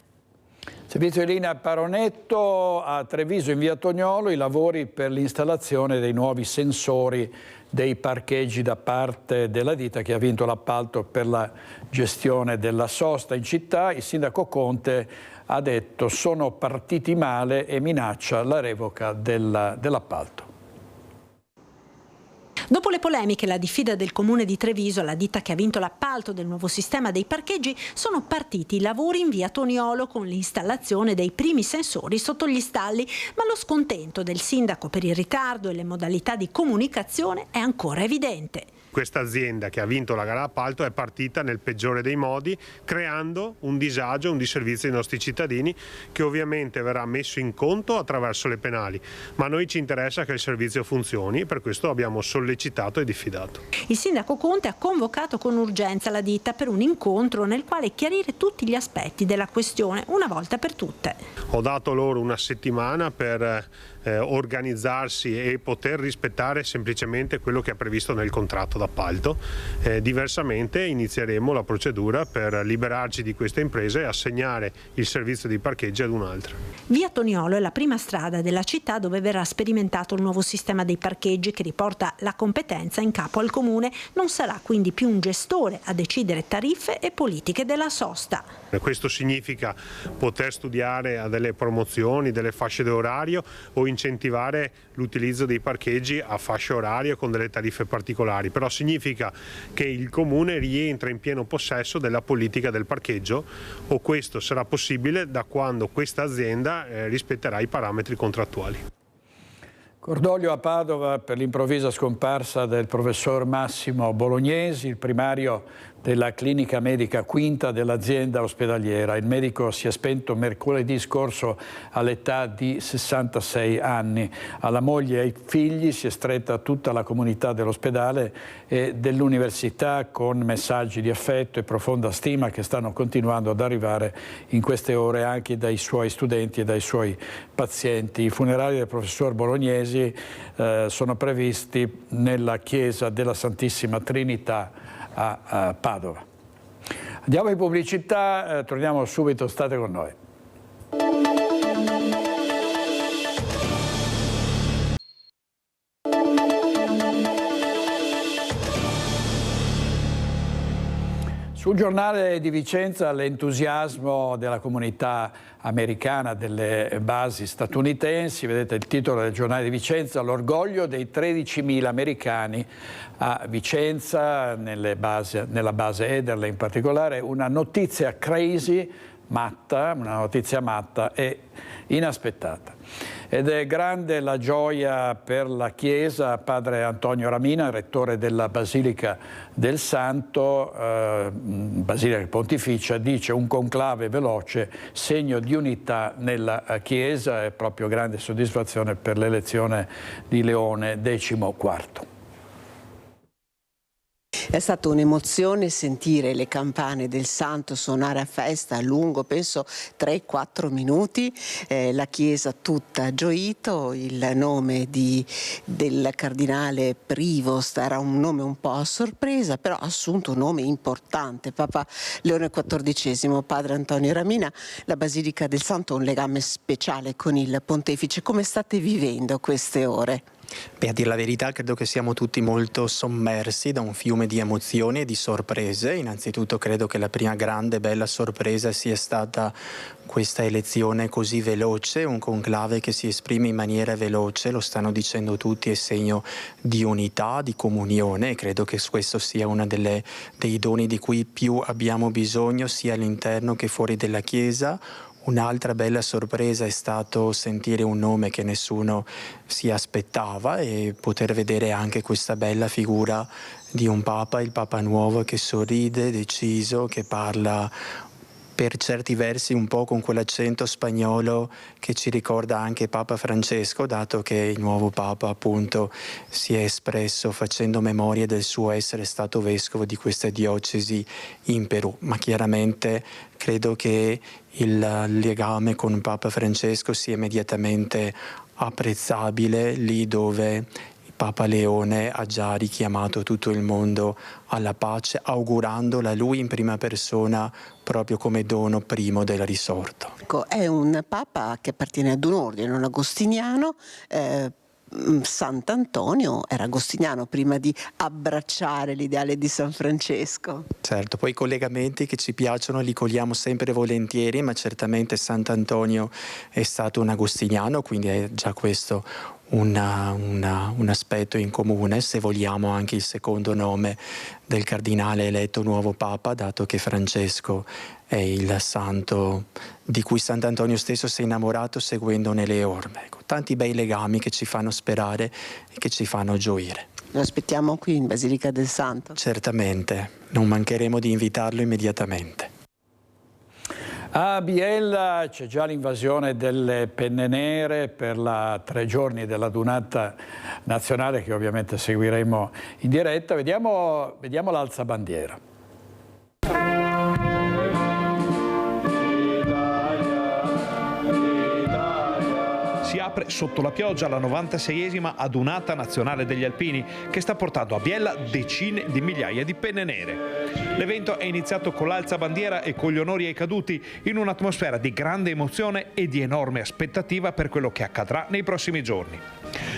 Servizio di linea Paronetto, a Treviso in via Tognolo, i lavori per l'installazione dei nuovi sensori dei parcheggi da parte della ditta che ha vinto l'appalto per la gestione della sosta in città. Il sindaco Conte ha detto sono partiti male e minaccia la revoca dell'appalto. Dopo le polemiche, la diffida del comune di Treviso, la ditta che ha vinto l'appalto del nuovo sistema dei parcheggi, sono partiti i lavori in via Toniolo con l'installazione dei primi sensori sotto gli stalli, ma lo scontento del sindaco per il ritardo e le modalità di comunicazione è ancora evidente. Questa azienda che ha vinto la gara d'appalto è partita nel peggiore dei modi, creando un disagio, un disservizio ai nostri cittadini che ovviamente verrà messo in conto attraverso le penali, ma a noi ci interessa che il servizio funzioni, per questo abbiamo sollecitato e diffidato. Il sindaco Conte ha convocato con urgenza la ditta per un incontro nel quale chiarire tutti gli aspetti della questione una volta per tutte. Ho dato loro una settimana per organizzarsi e poter rispettare semplicemente quello che è previsto nel contratto d'appalto. Diversamente inizieremo la procedura per liberarci di queste imprese e assegnare il servizio di parcheggi ad un'altra. Via Toniolo è la prima strada della città dove verrà sperimentato il nuovo sistema dei parcheggi che riporta la competenza in capo al comune. Non sarà quindi più un gestore a decidere tariffe e politiche della sosta. Questo significa poter studiare a delle promozioni, delle fasce d'orario o incentivare l'utilizzo dei parcheggi a fasce orarie con delle tariffe particolari, però significa che il comune rientra in pieno possesso della politica del parcheggio, o questo sarà possibile da quando questa azienda rispetterà i parametri contrattuali. Cordoglio a Padova per l'improvvisa scomparsa del professor Massimo Bolognesi, il primario della clinica medica quinta dell'azienda ospedaliera. Il medico si è spento mercoledì scorso all'età di 66 anni. Alla moglie e ai figli si è stretta tutta la comunità dell'ospedale e dell'università con messaggi di affetto e profonda stima che stanno continuando ad arrivare in queste ore anche dai suoi studenti e dai suoi pazienti. I funerali del professor Bolognesi sono previsti nella chiesa della Santissima Trinità a Padova. Andiamo in pubblicità, torniamo subito, state con noi. Sul giornale di Vicenza l'entusiasmo della comunità americana delle basi statunitensi, vedete il titolo del giornale di Vicenza, l'orgoglio dei 13.000 americani a Vicenza, nella base Ederle in particolare, una notizia crazy, matta, una notizia matta e inaspettata. Ed è grande la gioia per la Chiesa. Padre Antonio Ramina, rettore della Basilica del Santo, Basilica Pontificia, dice un conclave veloce, segno di unità nella Chiesa, e proprio grande soddisfazione per l'elezione di Leone XIV. È stata un'emozione sentire le campane del santo suonare a festa a lungo, penso 3-4 minuti, la chiesa tutta ha gioito, il nome del cardinale Prevost era un nome un po' a sorpresa, però ha assunto un nome importante, Papa Leone XIV, Padre Antonio Ramina. La Basilica del Santo ha un legame speciale con il Pontefice, come state vivendo queste ore? Beh, a dire la verità credo che siamo tutti molto sommersi da un fiume di emozioni e di sorprese. Innanzitutto credo che la prima grande bella sorpresa sia stata questa elezione così veloce, un conclave che si esprime in maniera veloce, lo stanno dicendo tutti, è segno di unità, di comunione, e credo che questo sia uno dei doni di cui più abbiamo bisogno sia all'interno che fuori della Chiesa. Un'altra bella sorpresa è stato sentire un nome che nessuno si aspettava e poter vedere anche questa bella figura di un Papa, il Papa nuovo, che sorride, deciso, che parla per certi versi un po' con quell'accento spagnolo che ci ricorda anche Papa Francesco, dato che il nuovo Papa appunto si è espresso facendo memoria del suo essere stato vescovo di questa diocesi in Perù. Ma chiaramente credo che il legame con Papa Francesco sia immediatamente apprezzabile lì dove Papa Leone ha già richiamato tutto il mondo alla pace, augurandola lui in prima persona proprio come dono primo del risorto. Ecco, è un Papa che appartiene ad un ordine, un agostiniano. Sant'Antonio era agostiniano prima di abbracciare l'ideale di San Francesco. Certo, poi i collegamenti che ci piacciono li cogliamo sempre volentieri, ma certamente Sant'Antonio è stato un agostiniano, quindi è già questo un aspetto in comune, se vogliamo anche il secondo nome del cardinale eletto nuovo Papa, dato che Francesco è il santo di cui Sant'Antonio stesso si è innamorato seguendone le orme. Ecco, tanti bei legami che ci fanno sperare e che ci fanno gioire. Lo aspettiamo qui in Basilica del Santo? Certamente, non mancheremo di invitarlo immediatamente. A Biella c'è già l'invasione delle penne nere per 3 giorni della Dunata nazionale che ovviamente seguiremo in diretta. Vediamo l'alzabandiera. Si apre sotto la pioggia la 96esima adunata nazionale degli alpini che sta portando a Biella decine di migliaia di penne nere. L'evento è iniziato con l'alzabandiera e con gli onori ai caduti in un'atmosfera di grande emozione e di enorme aspettativa per quello che accadrà nei prossimi giorni.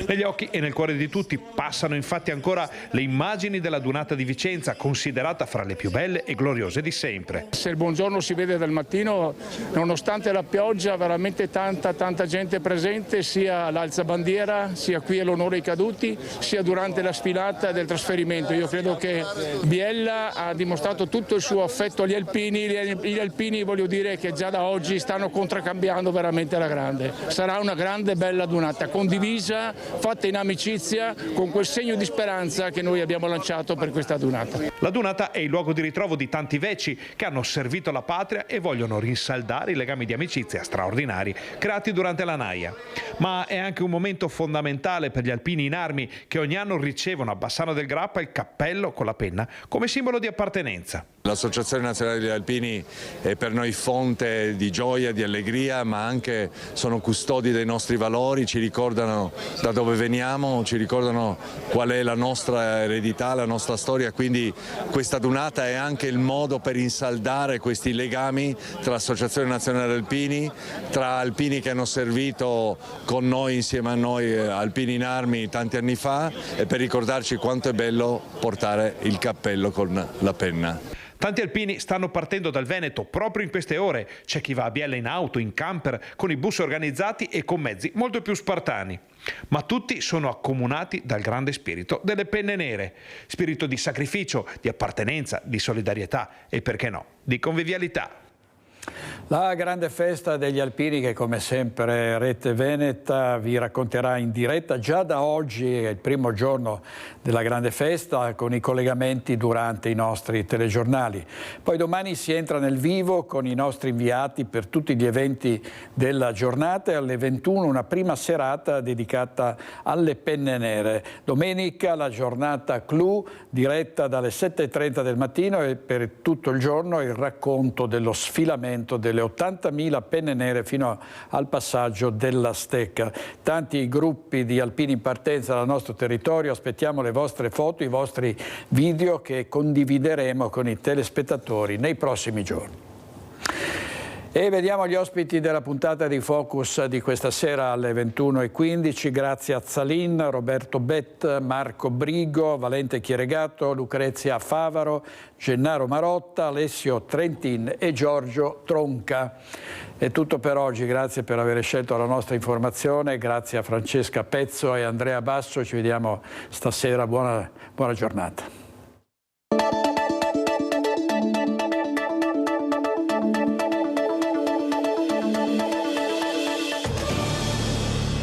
Negli occhi e nel cuore di tutti passano infatti ancora le immagini della Dunata di Vicenza, considerata fra le più belle e gloriose di sempre. Se il buongiorno si vede dal mattino, nonostante la pioggia, veramente tanta gente presente, sia all'alzabandiera, sia qui all'onore ai caduti, sia durante la sfilata del trasferimento. Io credo che Biella ha dimostrato tutto il suo affetto agli alpini. Gli alpini, voglio dire, che già da oggi stanno contraccambiando veramente alla grande. Sarà una grande bella Dunata, condivisa, fatta in amicizia, con quel segno di speranza che noi abbiamo lanciato per questa Dunata. La Dunata è il luogo di ritrovo di tanti veci che hanno servito la patria e vogliono rinsaldare i legami di amicizia straordinari creati durante la Naia. Ma è anche un momento fondamentale per gli alpini in armi che ogni anno ricevono a Bassano del Grappa il cappello con la penna come simbolo di appartenenza. L'Associazione Nazionale degli Alpini è per noi fonte di gioia, di allegria, ma anche sono custodi dei nostri valori, ci ricordano da dove veniamo, ci ricordano qual è la nostra eredità, la nostra storia, quindi questa Dunata è anche il modo per insaldare questi legami tra l'Associazione Nazionale Alpini, tra alpini che hanno servito con noi, insieme a noi, alpini in armi tanti anni fa, e per ricordarci quanto è bello portare il cappello con la penna. Tanti alpini stanno partendo dal Veneto proprio in queste ore. C'è chi va a Biella in auto, in camper, con i bus organizzati e con mezzi molto più spartani. Ma tutti sono accomunati dal grande spirito delle penne nere. Spirito di sacrificio, di appartenenza, di solidarietà e, perché no, di convivialità. La grande festa degli alpini che come sempre Rete Veneta vi racconterà in diretta già da oggi, è il primo giorno della grande festa, con i collegamenti durante i nostri telegiornali. Poi domani si entra nel vivo con i nostri inviati per tutti gli eventi della giornata e alle 21 una prima serata dedicata alle penne nere. Domenica la giornata clou diretta dalle 7:30 del mattino e per tutto il giorno il racconto dello sfilamento delle 80.000 penne nere fino al passaggio della Stecca. Tanti gruppi di alpini in partenza dal nostro territorio, aspettiamo le vostre foto, i vostri video che condivideremo con i telespettatori nei prossimi giorni. E vediamo gli ospiti della puntata di Focus di questa sera alle 21:15. Grazia Zalin, Roberto Bett, Marco Brigo, Valente Chieregato, Lucrezia Favaro, Gennaro Marotta, Alessio Trentin e Giorgio Tronca. È tutto per oggi, grazie per aver scelto la nostra informazione, grazie a Francesca Pezzo e Andrea Basso, ci vediamo stasera, buona giornata.